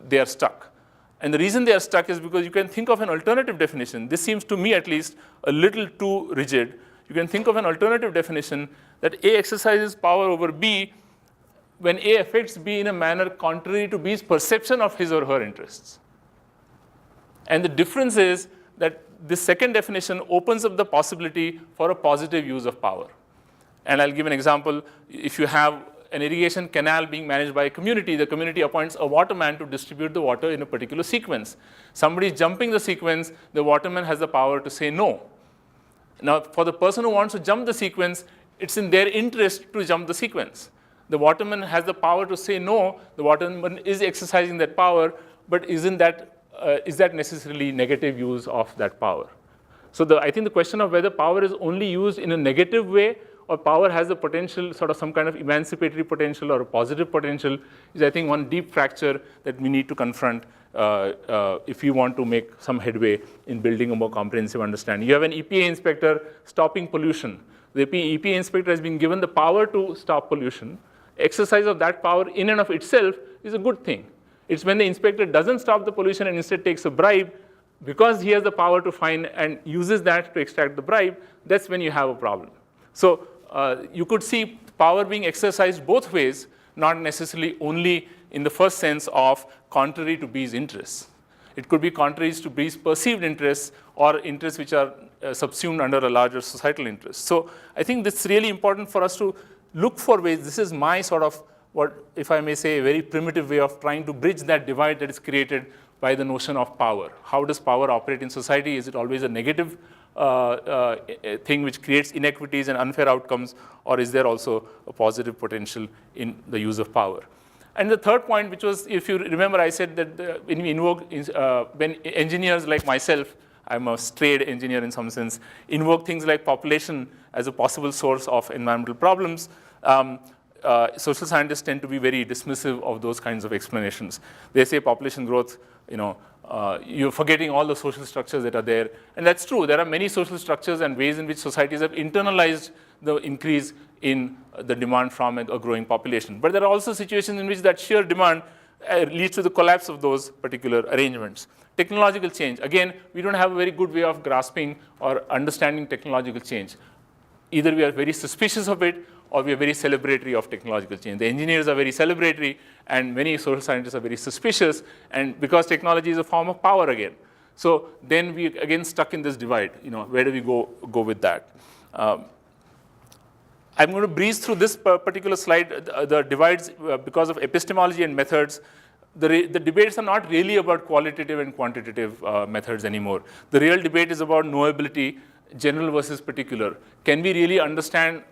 they are stuck. And the reason they are stuck is because you can think of an alternative definition. This seems to me, at least, a little too rigid. You can think of an alternative definition that A exercises power over B when A affects B in a manner contrary to B's perception of his or her interests. And the difference is that this second definition opens up the possibility for a positive use of power. And I'll give an example. If you have an irrigation canal being managed by a community, the community appoints a waterman to distribute the water in a particular sequence. Somebody is jumping the sequence, the waterman has the power to say no. Now, for the person who wants to jump the sequence, it's in their interest to jump the sequence. The waterman has the power to say no, the waterman is exercising that power, but is that necessarily negative use of that power? So I think the question of whether power is only used in a negative way or power has the potential, sort of some kind of emancipatory potential or a positive potential, is I think one deep fracture that we need to confront if we want to make some headway in building a more comprehensive understanding. You have an EPA inspector stopping pollution. The EPA inspector has been given the power to stop pollution. Exercise of that power in and of itself is a good thing. It's when the inspector doesn't stop the pollution and instead takes a bribe, because he has the power to fine and uses that to extract the bribe, that's when you have a problem. So you could see power being exercised both ways, not necessarily only in the first sense of contrary to B's interests. It could be contrary to B's perceived interests or interests which are subsumed under a larger societal interest. So I think this is really important for us to look for ways. This is my sort of, what, if I may say, a very primitive way of trying to bridge that divide that is created by the notion of power. How does power operate in society? Is it always a negative thing which creates inequities and unfair outcomes, or is there also a positive potential in the use of power? And the third point, which was, if you remember, I said that when we invoke, when engineers like myself, I'm a strayed engineer in some sense, invoke things like population as a possible source of environmental problems, social scientists tend to be very dismissive of those kinds of explanations. They say population growth, you're forgetting all the social structures that are there. And that's true. There are many social structures and ways in which societies have internalized the increase in the demand from a growing population. But there are also situations in which that sheer demand leads to the collapse of those particular arrangements. Technological change. Again, we don't have a very good way of grasping or understanding technological change. Either we are very suspicious of it, or we are very celebratory of technological change. The engineers are very celebratory, and many social scientists are very suspicious, and because technology is a form of power again. So then we again stuck in this divide. Where do we go with that? I'm going to breeze through this particular slide. The divides, because of epistemology and methods, the debates are not really about qualitative and quantitative methods anymore. The real debate is about knowability, general versus particular. Can we really understand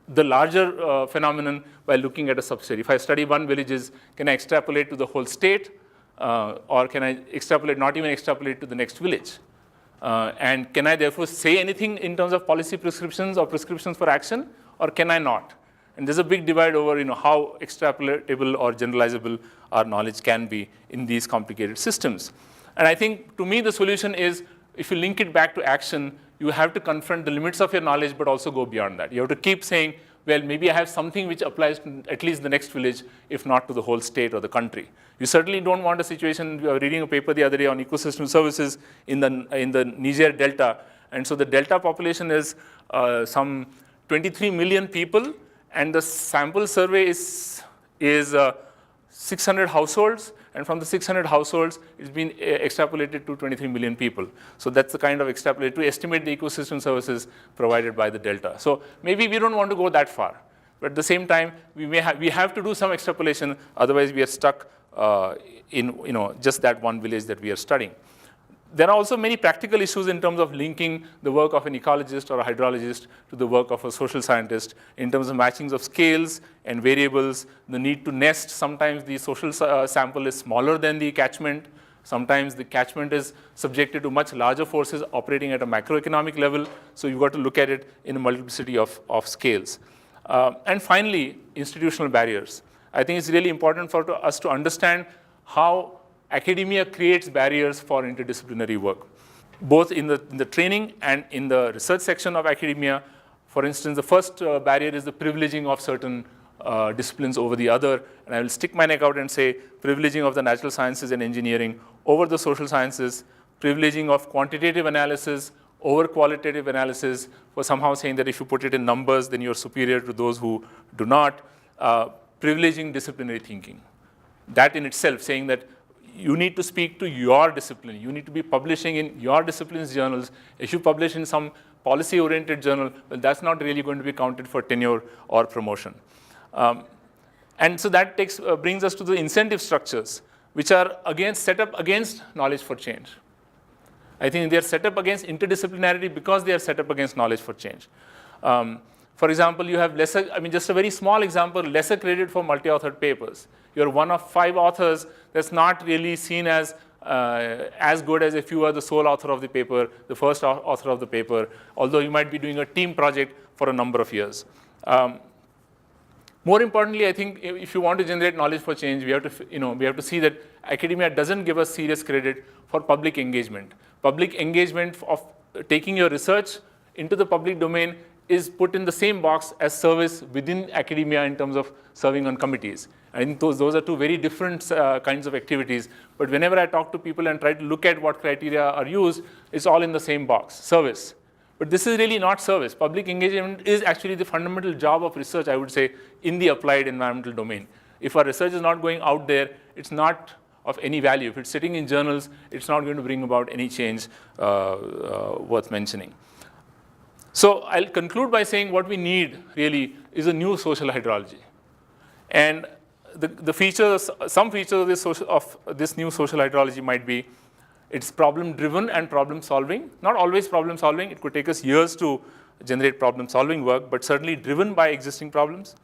the larger phenomenon by looking at a subset? If I study one villages, can I extrapolate to the whole state? Or can I extrapolate, not even extrapolate to the next village? And can I therefore say anything in terms of policy prescriptions or prescriptions for action, or can I not? And there's a big divide over how extrapolatable or generalizable our knowledge can be in these complicated systems. And I think, to me, the solution is, if you link it back to action, you have to confront the limits of your knowledge, but also go beyond that. You have to keep saying, well, maybe I have something which applies to at least the next village, if not to the whole state or the country. You certainly don't want a situation. We were reading a paper the other day on ecosystem services in the Niger Delta. And so the Delta population is some 23 million people, and the sample survey is 600 households, and from the 600 households, it's been extrapolated to 23 million people. So that's the kind of extrapolate to estimate the ecosystem services provided by the Delta. So maybe we don't want to go that far, but at the same time, we have to do some extrapolation, otherwise we are stuck in just that one village that we are studying. There are also many practical issues in terms of linking the work of an ecologist or a hydrologist to the work of a social scientist in terms of matchings of scales and variables, the need to nest. Sometimes the social sample is smaller than the catchment. Sometimes the catchment is subjected to much larger forces operating at a macroeconomic level. So you've got to look at it in a multiplicity of scales. And finally, institutional barriers. I think it's really important for us to understand how academia creates barriers for interdisciplinary work, both in the training and in the research section of academia. For instance, the first barrier is the privileging of certain disciplines over the other. And I will stick my neck out and say privileging of the natural sciences and engineering over the social sciences, privileging of quantitative analysis over qualitative analysis, for somehow saying that if you put it in numbers, then you're superior to those who do not, privileging disciplinary thinking. That in itself, saying that you need to speak to your discipline. You need to be publishing in your discipline's journals. If you publish in some policy-oriented journal, well, that's not really going to be counted for tenure or promotion. And so that brings us to the incentive structures, which are again set up against knowledge for change. I think they are set up against interdisciplinarity because they are set up against knowledge for change. For example, you have lesser, just a very small example, lesser credit for multi-authored papers. You're one of 5 authors. That's not really seen as good as if you are the sole author of the paper, the first author of the paper, although you might be doing a team project for a number of years. More importantly, I think if you want to generate knowledge for change, we have to see that academia doesn't give us serious credit for public engagement. Public engagement of taking your research into the public domain is put in the same box as service within academia in terms of serving on committees. I think those are two very different kinds of activities. But whenever I talk to people and try to look at what criteria are used, it's all in the same box, service. But this is really not service. Public engagement is actually the fundamental job of research, I would say, in the applied environmental domain. If our research is not going out there, it's not of any value. If it's sitting in journals, it's not going to bring about any change worth mentioning. So I'll conclude by saying what we need really is a new social hydrology. And the features, some features of this new social hydrology might be it's problem-driven and problem-solving. Not always problem-solving. It could take us years to generate problem-solving work, but certainly driven by existing problems.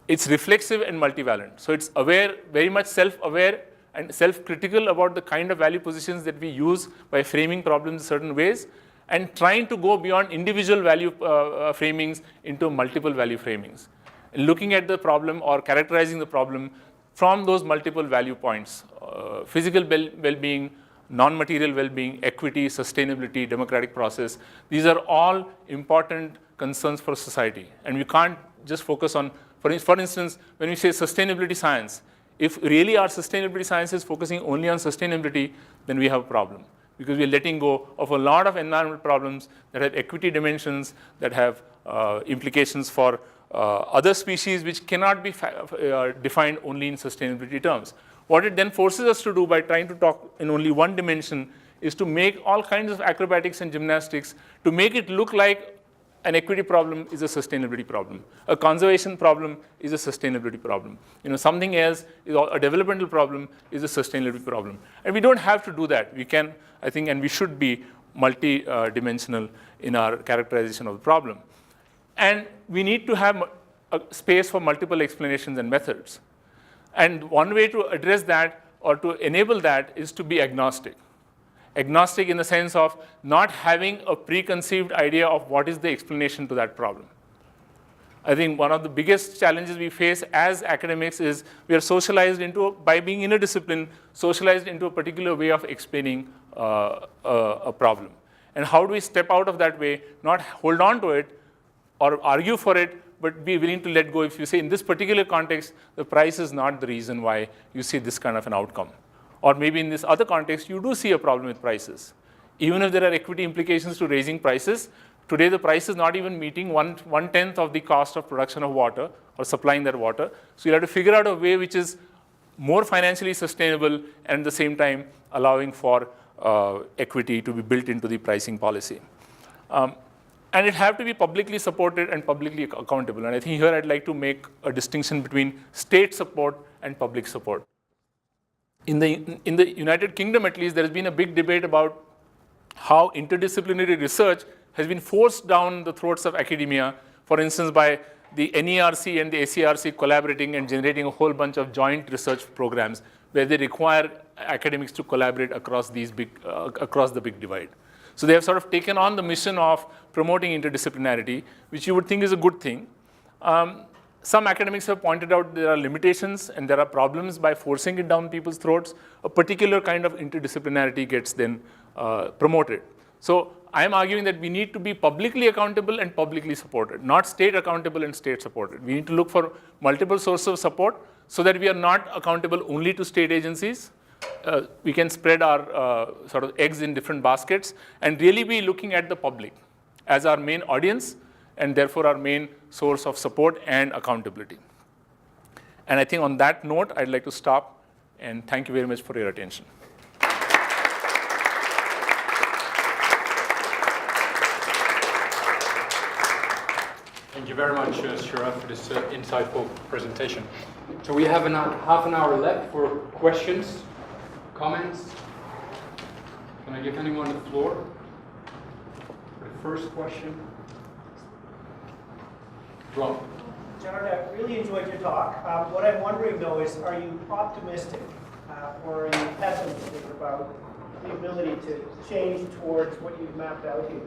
It's reflexive and multivalent. So it's aware, very much self-aware and self-critical about the kind of value positions that we use by framing problems in certain ways, and trying to go beyond individual value framings into multiple value framings. Looking at the problem or characterizing the problem from those multiple value points, physical well-being, non-material well-being, equity, sustainability, democratic process. These are all important concerns for society. And we can't just focus on, for instance, when we say sustainability science, if really our sustainability science is focusing only on sustainability, then we have a problem. Because we're letting go of a lot of environmental problems that have equity dimensions, that have implications for other species which cannot be defined only in sustainability terms. What it then forces us to do by trying to talk in only one dimension is to make all kinds of acrobatics and gymnastics to make it look like an equity problem is a sustainability problem. A conservation problem is a sustainability problem. Something else, a developmental problem is a sustainability problem. And we don't have to do that. We can, I think, and we should be multi-dimensional in our characterization of the problem. And we need to have a space for multiple explanations and methods. And one way to address that or to enable that is to be agnostic. Agnostic in the sense of not having a preconceived idea of what is the explanation to that problem. I think one of the biggest challenges we face as academics is we are socialized by being in a discipline, socialized into a particular way of explaining a problem. And how do we step out of that way, not hold on to it or argue for it, but be willing to let go if you say in this particular context, the price is not the reason why you see this kind of an outcome. Or maybe in this other context, you do see a problem with prices. Even if there are equity implications to raising prices, today the price is not even meeting one-tenth of the cost of production of water or supplying that water. So you have to figure out a way which is more financially sustainable and at the same time allowing for equity to be built into the pricing policy. And it have to be publicly supported and publicly accountable. And I think here I'd like to make a distinction between state support and public support. In the United Kingdom, at least, there has been a big debate about how interdisciplinary research has been forced down the throats of academia, for instance, by the NERC and the ACRC collaborating and generating a whole bunch of joint research programs where they require academics to collaborate across the big divide. So they have sort of taken on the mission of promoting interdisciplinarity, which you would think is a good thing. Some academics have pointed out there are limitations and there are problems by forcing it down people's throats. A particular kind of interdisciplinarity gets then promoted. So I'm arguing that we need to be publicly accountable and publicly supported, not state accountable and state supported. We need to look for multiple sources of support so that we are not accountable only to state agencies. We can spread our sort of eggs in different baskets and really be looking at the public as our main audience and therefore our main source of support and accountability. And I think on that note, I'd like to stop and thank you very much for your attention. Thank you very much, Sharad, for this insightful presentation. So we have half an hour left for questions, comments. Can I give anyone the floor for the first question? Rob. John, I really enjoyed your talk. What I'm wondering, though, is are you optimistic or are you pessimistic about the ability to change towards what you've mapped out here?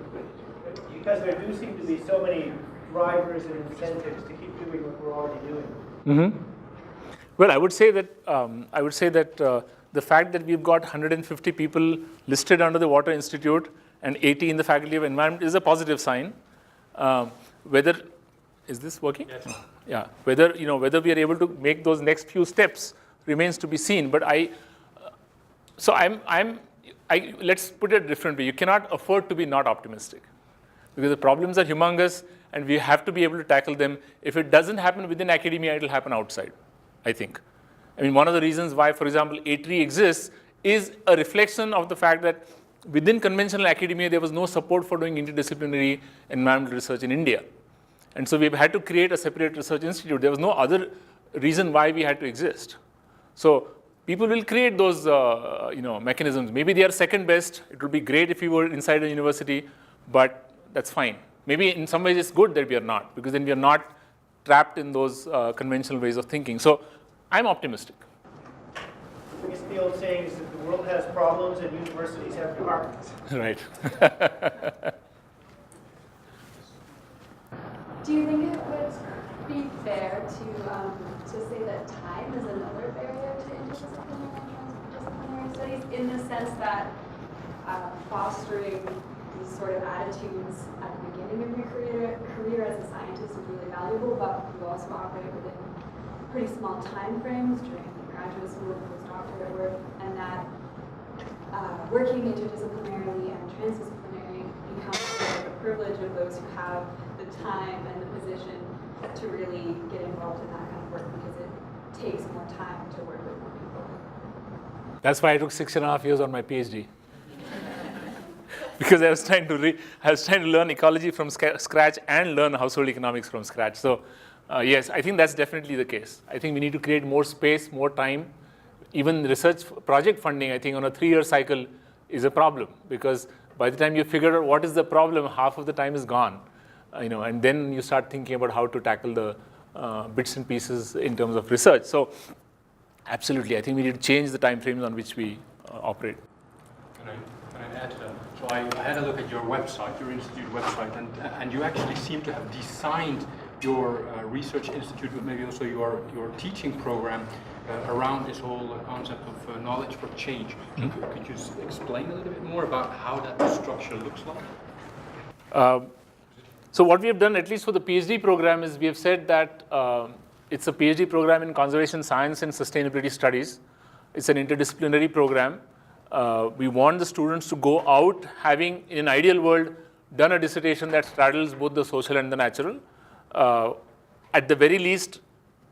Because there do seem to be so many drivers and incentives to keep doing what we're already doing. Mm-hmm. Well, I would say that the fact that we've got 150 people listed under the Water Institute and 80 in the Faculty of Environment is a positive sign. Is this working? Yes. Yeah. Whether we are able to make those next few steps remains to be seen. But let's put it a different way. You cannot afford to be not optimistic because the problems are humongous and we have to be able to tackle them. If it doesn't happen within academia, it will happen outside, I think. I mean, one of the reasons why, for example, A3 exists is a reflection of the fact that within conventional academia, there was no support for doing interdisciplinary environmental research in India. And so we've had to create a separate research institute. There was no other reason why we had to exist. So people will create those mechanisms. Maybe they are second best. It would be great if we were inside a university, but that's fine. Maybe in some ways it's good that we are not, because then we are not trapped in those conventional ways of thinking. So I'm optimistic. I guess the old saying is that the world has problems and universities have departments. Right. Do you think it would be fair to say that time is another barrier to interdisciplinary and transdisciplinary studies, in the sense that fostering these sort of attitudes at the beginning of your career as a scientist is really valuable, but you also operate within pretty small time frames during graduate school and postdoctorate work, and that working interdisciplinarily and transdisciplinary becomes sort of the privilege of those who have the time and the position to really get involved in that kind of work because it takes more time to work with more people. That's why I took 6.5 years on my PhD. Because I was trying to learn ecology from scratch and learn household economics from scratch. So yes, I think that's definitely the case. I think we need to create more space, more time. Even research project funding, I think on a 3-year cycle is a problem, because by the time you figure out what is the problem, half of the time is gone. And then you start thinking about how to tackle the bits and pieces in terms of research. So absolutely, I think we need to change the time frames on which we operate. Can I add to that? So I had a look at your website, your institute website, and you actually seem to have designed your research institute, but maybe also your teaching program around this whole concept of knowledge for change. Mm-hmm. Could you explain a little bit more about how that structure looks like? So what we have done, at least for the PhD program, is we have said that it's a PhD program in conservation science and sustainability studies. It's an interdisciplinary program. We want the students to go out having, in an ideal world, done a dissertation that straddles both the social and the natural. At the very least,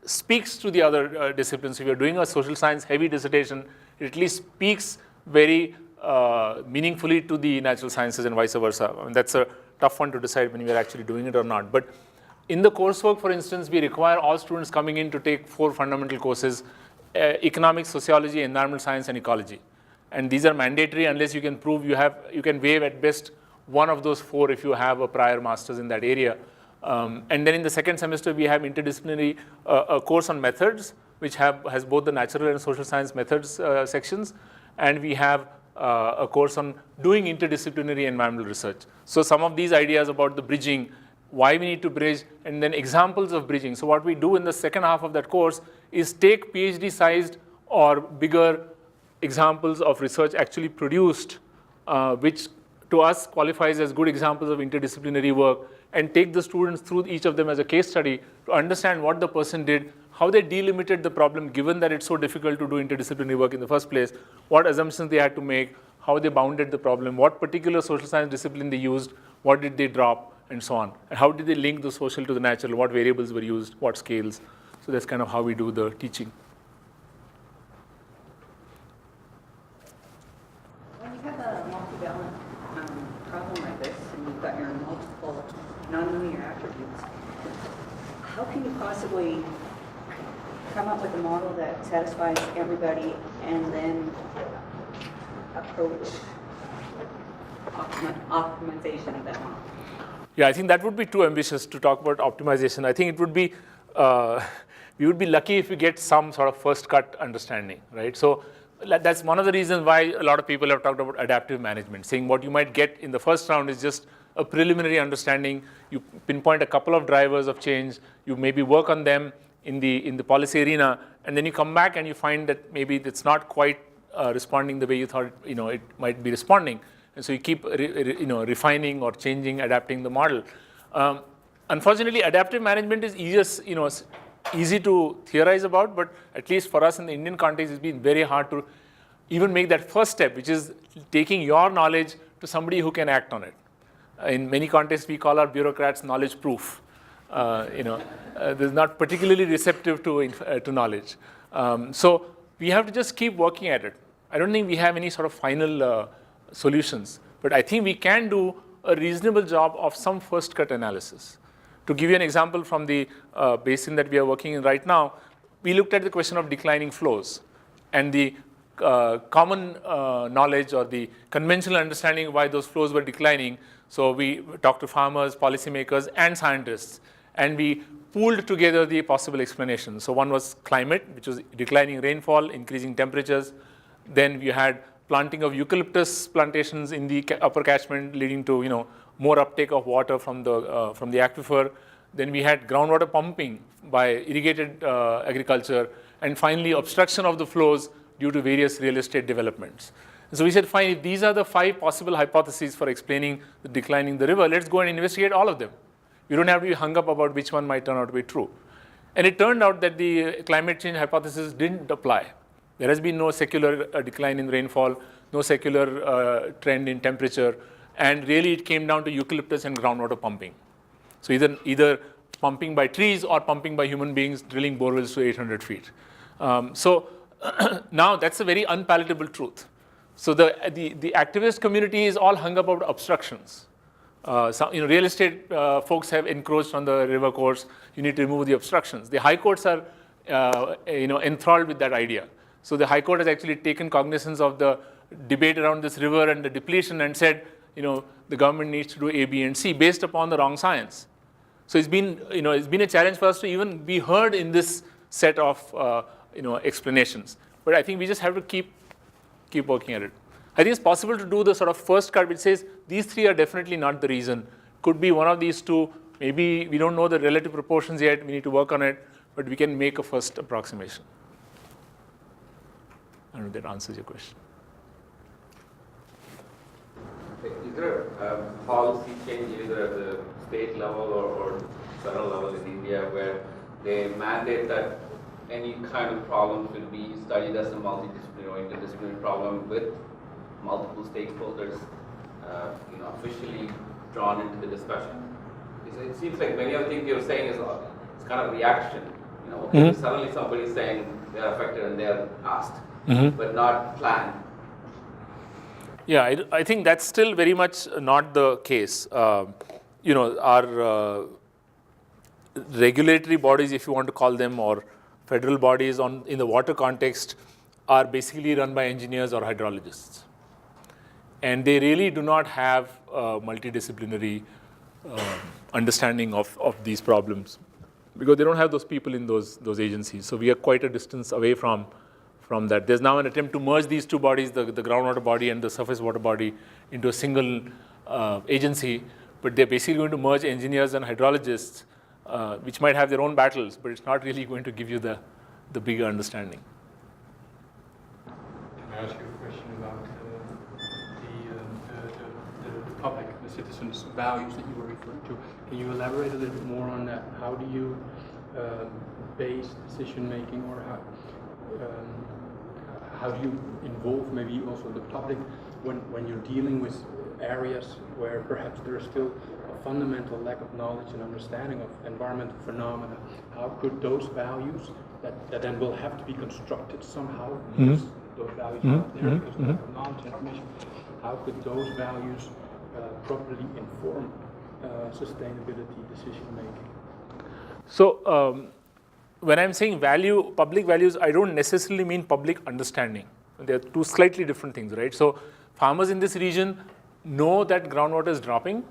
speaks to the other disciplines. If you're doing a social science heavy dissertation, it at least speaks very meaningfully to the natural sciences and vice versa. I mean, that's a tough one to decide when you're actually doing it or not. But in the coursework, for instance, we require all students coming in to take 4 fundamental courses: economics, sociology, environmental science, and ecology. And these are mandatory unless you can prove you can waive at best one of those 4 if you have a prior master's in that area. And then in the second semester, we have interdisciplinary, a course on methods, which has both the natural and social science methods sections. And we have a course on doing interdisciplinary environmental research. So some of these ideas about the bridging, why we need to bridge, and then examples of bridging. So what we do in the second half of that course is take PhD-sized or bigger examples of research actually produced, which to us qualifies as good examples of interdisciplinary work, and take the students through each of them as a case study to understand what the person did, how they delimited the problem given that it's so difficult to do interdisciplinary work in the first place, what assumptions they had to make, how they bounded the problem, what particular social science discipline they used, what did they drop, and so on. And how did they link the social to the natural, what variables were used, what scales. So that's kind of how we do the teaching. When you have a multi-valent problem like this, and you've got your multiple nonlinear attributes, how can you possibly come up with a model that satisfies everybody and then approach optimization of that model? Yeah, I think that would be too ambitious to talk about optimization. I think it would be, we would be lucky if we get some sort of first cut understanding, right? So that's one of the reasons why a lot of people have talked about adaptive management, saying what you might get in the first round is just a preliminary understanding. You pinpoint a couple of drivers of change, you maybe work on them in the policy arena, and then you come back and you find that maybe it's not quite responding the way you thought it might be responding. And so you keep refining or changing, adapting the model. Unfortunately, adaptive management is easy to theorize about, but at least for us in the Indian context, it's been very hard to even make that first step, which is taking your knowledge to somebody who can act on it. In many contexts, we call our bureaucrats knowledge proof. They're not particularly receptive to knowledge. So we have to just keep working at it. I don't think we have any sort of final solutions, but I think we can do a reasonable job of some first cut analysis. To give you an example from the basin that we are working in right now, we looked at the question of declining flows, and the common knowledge or the conventional understanding of why those flows were declining. So we talked to farmers, policymakers, and scientists, and we pooled together the possible explanations. So one was climate, which was declining rainfall, increasing temperatures. Then we had planting of eucalyptus plantations in the upper catchment, leading to more uptake of water from the aquifer. Then we had groundwater pumping by irrigated agriculture, and finally obstruction of the flows due to various real estate developments. And so we said, fine, if these are the 5 possible hypotheses for explaining the decline in the river, let's go and investigate all of them. You don't have to be hung up about which one might turn out to be true. And it turned out that the climate change hypothesis didn't apply. There has been no secular decline in rainfall, no secular trend in temperature, and really it came down to eucalyptus and groundwater pumping. So either pumping by trees or pumping by human beings drilling borewells to 800 feet. So now that's a very unpalatable truth. So the activist community is all hung up about obstructions. Real estate folks have encroached on the river course. You need to remove the obstructions. The high courts are enthralled with that idea. So the High Court has actually taken cognizance of the debate around this river and the depletion and said, the government needs to do A, B, and C based upon the wrong science. So it's been a challenge for us to even be heard in this set of explanations. But I think we just have to keep working at it. I think it's possible to do the sort of first cut which says these 3 are definitely not the reason. Could be one of these 2. Maybe we don't know the relative proportions yet. We need to work on it, but we can make a first approximation. I don't know if that answers your question. Is there a policy change either at the state level or federal level in India where they mandate that any kind of problem should be studied as a multidisciplinary or interdisciplinary problem with multiple stakeholders, officially drawn into the discussion. It seems like many of the things you're saying is it's kind of reaction. Suddenly somebody's saying they're affected and they're asked, but not planned. Yeah, I think that's still very much not the case. Our regulatory bodies, if you want to call them, or federal bodies in the water context are basically run by engineers or hydrologists. And they really do not have a multidisciplinary understanding of these problems because they don't have those people in those agencies. So we are quite a distance away from that. There's now an attempt to merge these two bodies, the groundwater body and the surface water body, into a single agency, but they're basically going to merge engineers and hydrologists, which might have their own battles, but it's not really going to give you the bigger understanding. Can I ask you a question about the public, the citizens' values that you were referring to? Can you elaborate a little bit more on that? How do you base decision making, or how do you involve maybe also the public when you're dealing with areas where perhaps there is still a fundamental lack of knowledge and understanding of environmental phenomena? How could those values that then will have to be constructed somehow, because those values are not there because of lack of knowledge and information, how could those values properly inform sustainability decision making? So when I'm saying public values, I don't necessarily mean public understanding. They're two slightly different things, right? So farmers in this region know that groundwater is dropping.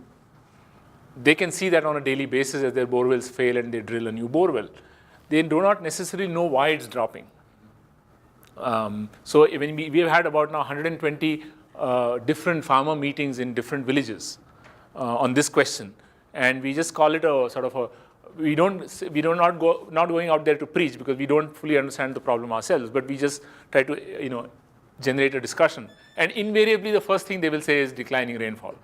They can see that on a daily basis as their borewells fail and they drill a new borewell. They do not necessarily know why it's dropping. So when we have had about now 120 different farmer meetings in different villages on this question, and we just call it a sort of a, we don't not going out there to preach because we don't fully understand the problem ourselves, but we just try to generate a discussion. And invariably the first thing they will say is declining rainfall.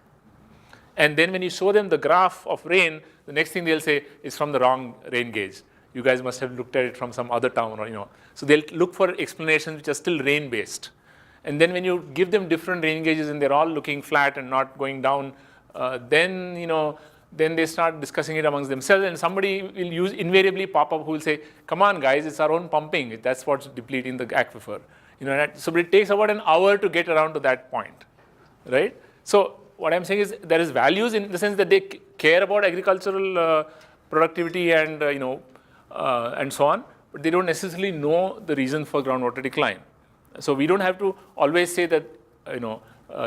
And then when you show them the graph of rain, the next thing they'll say is from the wrong rain gauge. You guys must have looked at it from some other town, or So they'll look for explanations which are still rain based. And then when you give them different rain gauges and they're all looking flat and not going down, then they start discussing it amongst themselves, and somebody will invariably pop up who will say, come on guys, it's our own pumping. That's what's depleting the aquifer. So it takes about an hour to get around to that point, right? So what I'm saying is there is values in the sense that they care about agricultural productivity and, and so on, but they don't necessarily know the reason for groundwater decline. So we don't have to always say that,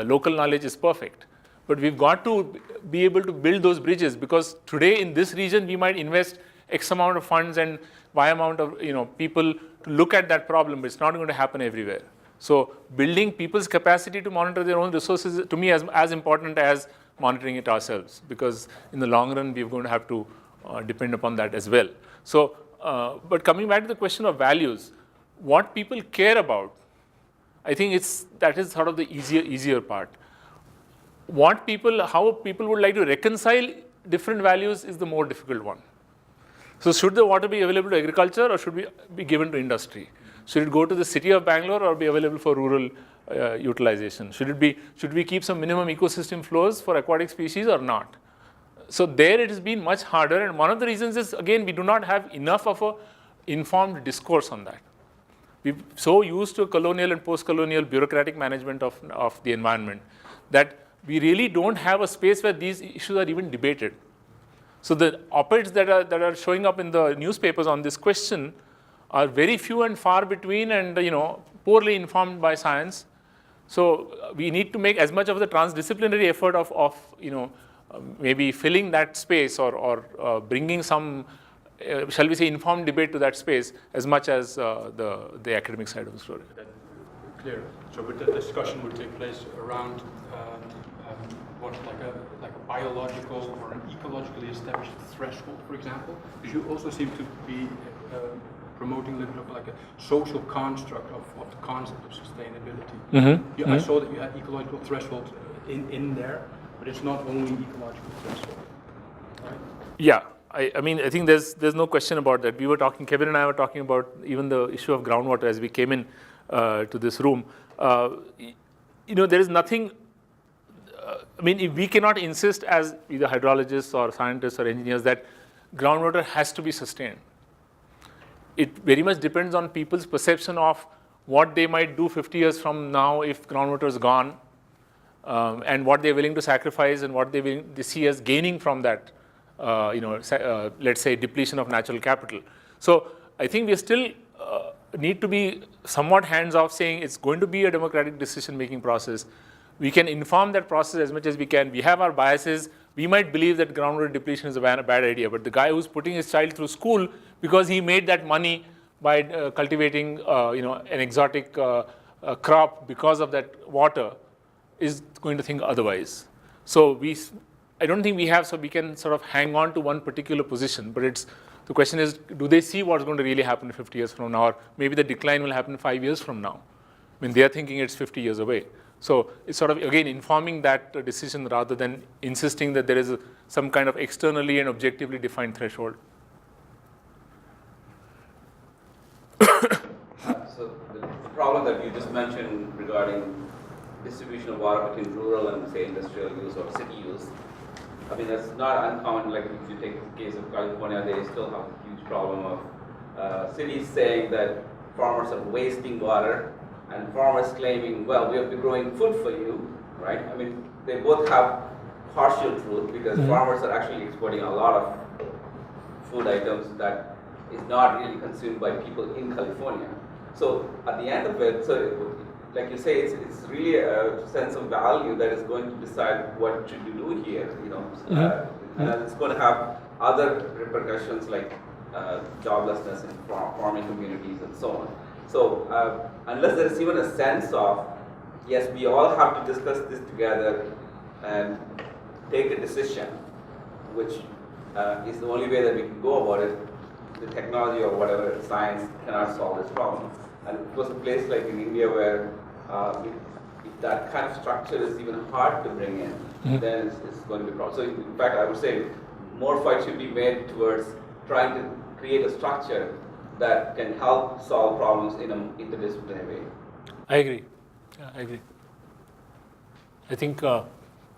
local knowledge is perfect. But we've got to be able to build those bridges, because today in this region we might invest X amount of funds and Y amount of people to look at that problem, but it's not going to happen everywhere. So building people's capacity to monitor their own resources is to me as important as monitoring it ourselves, because in the long run we're going to have to depend upon that as well. So, but coming back to the question of values, what people care about, I think that is sort of the easier part. How people would like to reconcile different values is the more difficult one. So should the water be available to agriculture, or should be given to industry? Should it go to the city of Bangalore or be available for rural utilization? Should we keep some minimum ecosystem flows for aquatic species or not? So there it has been much harder, and one of the reasons is, again, we do not have enough of a informed discourse on that. We're so used to colonial and post-colonial bureaucratic management of the environment that we really don't have a space where these issues are even debated. So the op-eds that are showing up in the newspapers on this question are very few and far between, and poorly informed by science. So we need to make as much of the transdisciplinary effort of maybe filling that space or bringing some, shall we say, informed debate to that space as much as the academic side of the story. Clear. So but the discussion would take place around what's like a biological or an ecologically established threshold, for example. Because you also seem to be promoting a little bit of like a social construct of the concept of sustainability. I saw that you had ecological threshold in there, but it's not only ecological threshold. Yeah, I mean, I think there's no question about that. We were talking, Kevin and I were talking about even the issue of groundwater as we came in to this room. There is nothing, I mean, if we cannot insist as either hydrologists or scientists or engineers that groundwater has to be sustained. It very much depends on people's perception of what they might do 50 years from now if groundwater is gone, and what they're willing to sacrifice and what they see as gaining from that, let's say depletion of natural capital. So I think we still need to be somewhat hands-off, saying it's going to be a democratic decision-making process. We can inform that process as much as we can. We have our biases. We might believe that groundwater depletion is a bad idea, but the guy who's putting his child through school because he made that money by cultivating an exotic crop because of that water is going to think otherwise. So I don't think we have, so we can sort of hang on to one particular position, but the question is, do they see what's going to really happen 50 years from now, or maybe the decline will happen 5 years from now? I mean, they're thinking it's 50 years away. So it's sort of, again, informing that decision rather than insisting that there is some kind of externally and objectively defined threshold. So the problem that you just mentioned regarding distribution of water between rural and, say, industrial use or city use, I mean, that's not uncommon. Like if you take the case of California, they still have a huge problem of cities saying that farmers are wasting water, and farmers claiming, well, we have been growing food for you, right? I mean, they both have partial truth because farmers are actually exporting a lot of food items that is not really consumed by people in California. So at the end of it, so like you say, it's really a sense of value that is going to decide what should you do here, and it's going to have other repercussions like joblessness in farming communities and so on. So unless there is even a sense of, yes, we all have to discuss this together and take a decision, which is the only way that we can go about it, the technology or whatever, science cannot solve this problem. And it was a place like in India where if that kind of structure is even hard to bring in, then it's going to be a problem. So in fact, I would say more fight should be made towards trying to create a structure that can help solve problems in an interdisciplinary way. I agree. Yeah, I agree. I think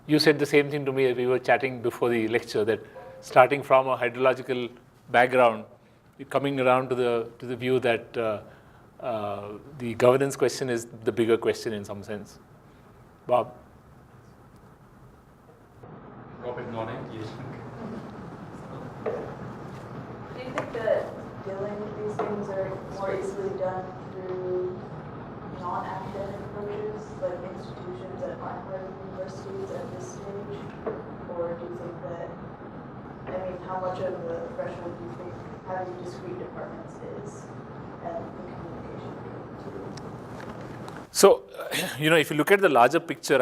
you said the same thing to me as we were chatting before the lecture, that starting from a hydrological background, coming around to the view that the governance question is the bigger question in some sense. Bob? Robert nodding, yes. Do you think that dealing with these things are more easily done through non-academic approaches, like institutions that aren't part of universities at this stage? Or do you think that, how much of the threshold do you think having discrete departments is, and the communication between the two? So, if you look at the larger picture,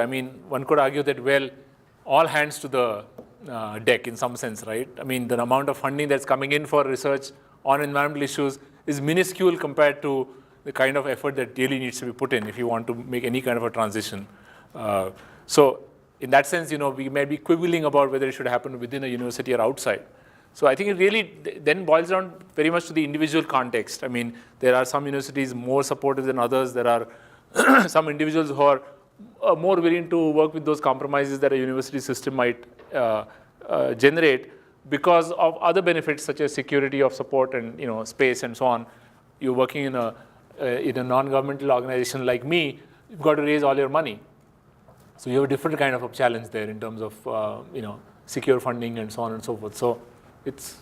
one could argue that, well, all hands to the deck in some sense, right? The amount of funding that's coming in for research on environmental issues is minuscule compared to the kind of effort that really needs to be put in if you want to make any kind of a transition. So in that sense, we may be quibbling about whether it should happen within a university or outside. So I think it really then boils down very much to the individual context. There are some universities more supportive than others. There are some individuals who are more willing to work with those compromises that a university system might generate because of other benefits such as security of support and space and so on. You're working in a non-governmental organization like me, you've got to raise all your money. So you have a different kind of a challenge there in terms of secure funding and so on and so forth. So it's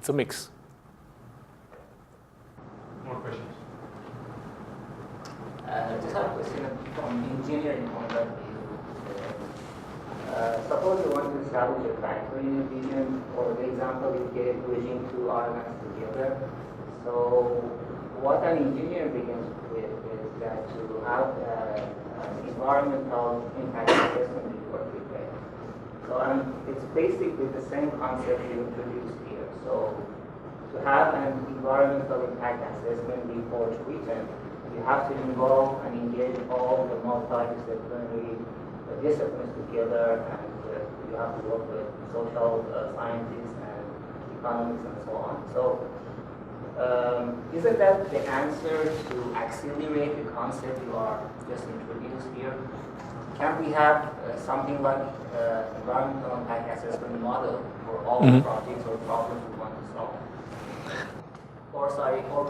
a mix. More questions? I just have a question from engineering point of view. Suppose you want to establish a factory in a region, or the example you gave, bridging two islands together. So what an engineer begins with is that to have an environmental impact assessment before prepared. So it's basically the same concept you introduced here. So to have an environmental impact assessment before it's written, you have to involve and engage all the multidisciplinary disciplines together, and you have to work with social scientists and economics and so on. So isn't that the answer to accelerate the concept you are just introduced here? Can't we have something like environmental impact assessment model for all projects or problems we want to solve? Or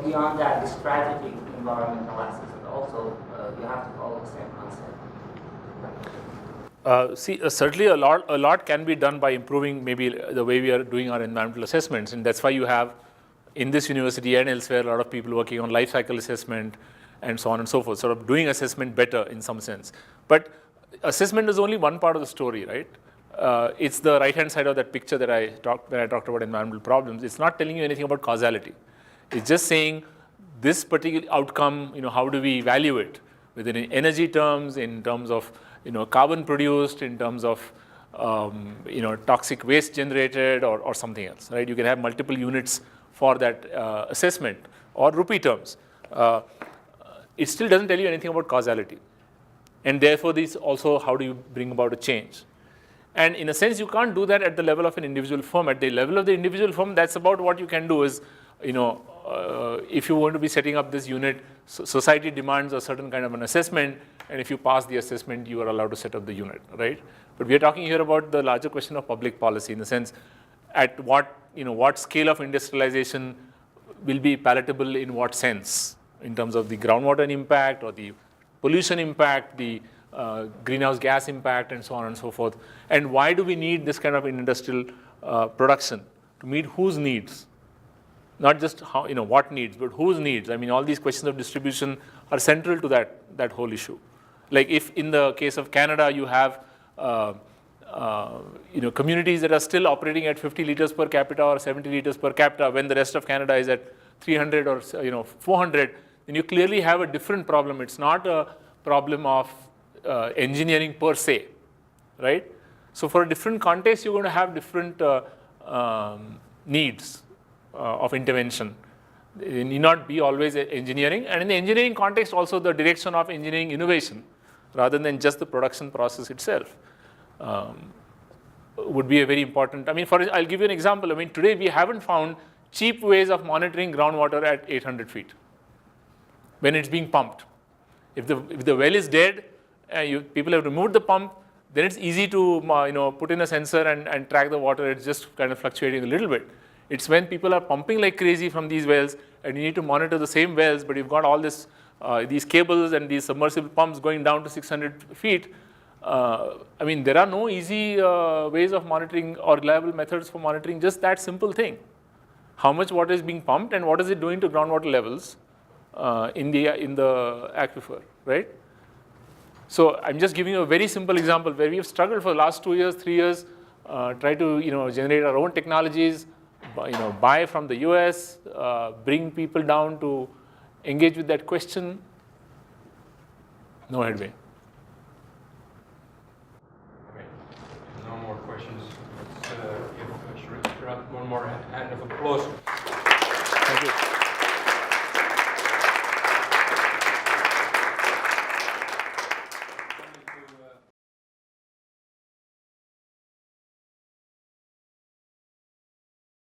beyond that, the strategic environmental assessment also, you have to follow the same concept. Certainly a lot can be done by improving maybe the way we are doing our environmental assessments, and that's why you have in this university and elsewhere a lot of people working on life cycle assessment and so on and so forth, sort of doing assessment better in some sense. But assessment is only one part of the story, right? It's the right-hand side of that picture that I talked about environmental problems. It's not telling you anything about causality. It's just saying this particular outcome, how do we value it within energy terms, in terms of carbon produced, in terms of toxic waste generated, or something else, right? You can have multiple units for that assessment, or rupee terms. It still doesn't tell you anything about causality. And therefore, these also, how do you bring about a change? And in a sense, you can't do that at the level of an individual firm. At the level of the individual firm, that's about what you can do is, if you want to be setting up this unit, society demands a certain kind of an assessment, and if you pass the assessment, you are allowed to set up the unit, right? But we are talking here about the larger question of public policy, in the sense, at what scale of industrialization will be palatable in what sense, in terms of the groundwater impact, or the pollution impact, the greenhouse gas impact, and so on and so forth. And why do we need this kind of industrial production? To meet whose needs? Not just how, what needs, but whose needs. I mean, all these questions of distribution are central to that whole issue. Like if in the case of Canada, you have communities that are still operating at 50 liters per capita or 70 liters per capita, when the rest of Canada is at 300 or 400, then you clearly have a different problem. It's not a problem of engineering per se, right? So for a different context, you're going to have different needs of intervention. It need not be always engineering, and in the engineering context also the direction of engineering innovation rather than just the production process itself would be a very important. I mean, I'll give you an example. I mean, today we haven't found cheap ways of monitoring groundwater at 800 feet when it's being pumped. If the well is dead, people have removed the pump, then it's easy to put in a sensor and track the water. It's just kind of fluctuating a little bit. It's when people are pumping like crazy from these wells, and you need to monitor the same wells, but you've got all this these cables and these submersible pumps going down to 600 feet. I mean, there are no easy ways of monitoring or reliable methods for monitoring just that simple thing. How much water is being pumped and what is it doing to groundwater levels in the aquifer, right? So I'm just giving you a very simple example where we have struggled for the last 2 years, 3 years, try to generate our own technologies, buy from the US, bring people down to engage with that question. No headway. Okay. No more questions. Let's give Sharachchandra one more hand of applause. Thank you.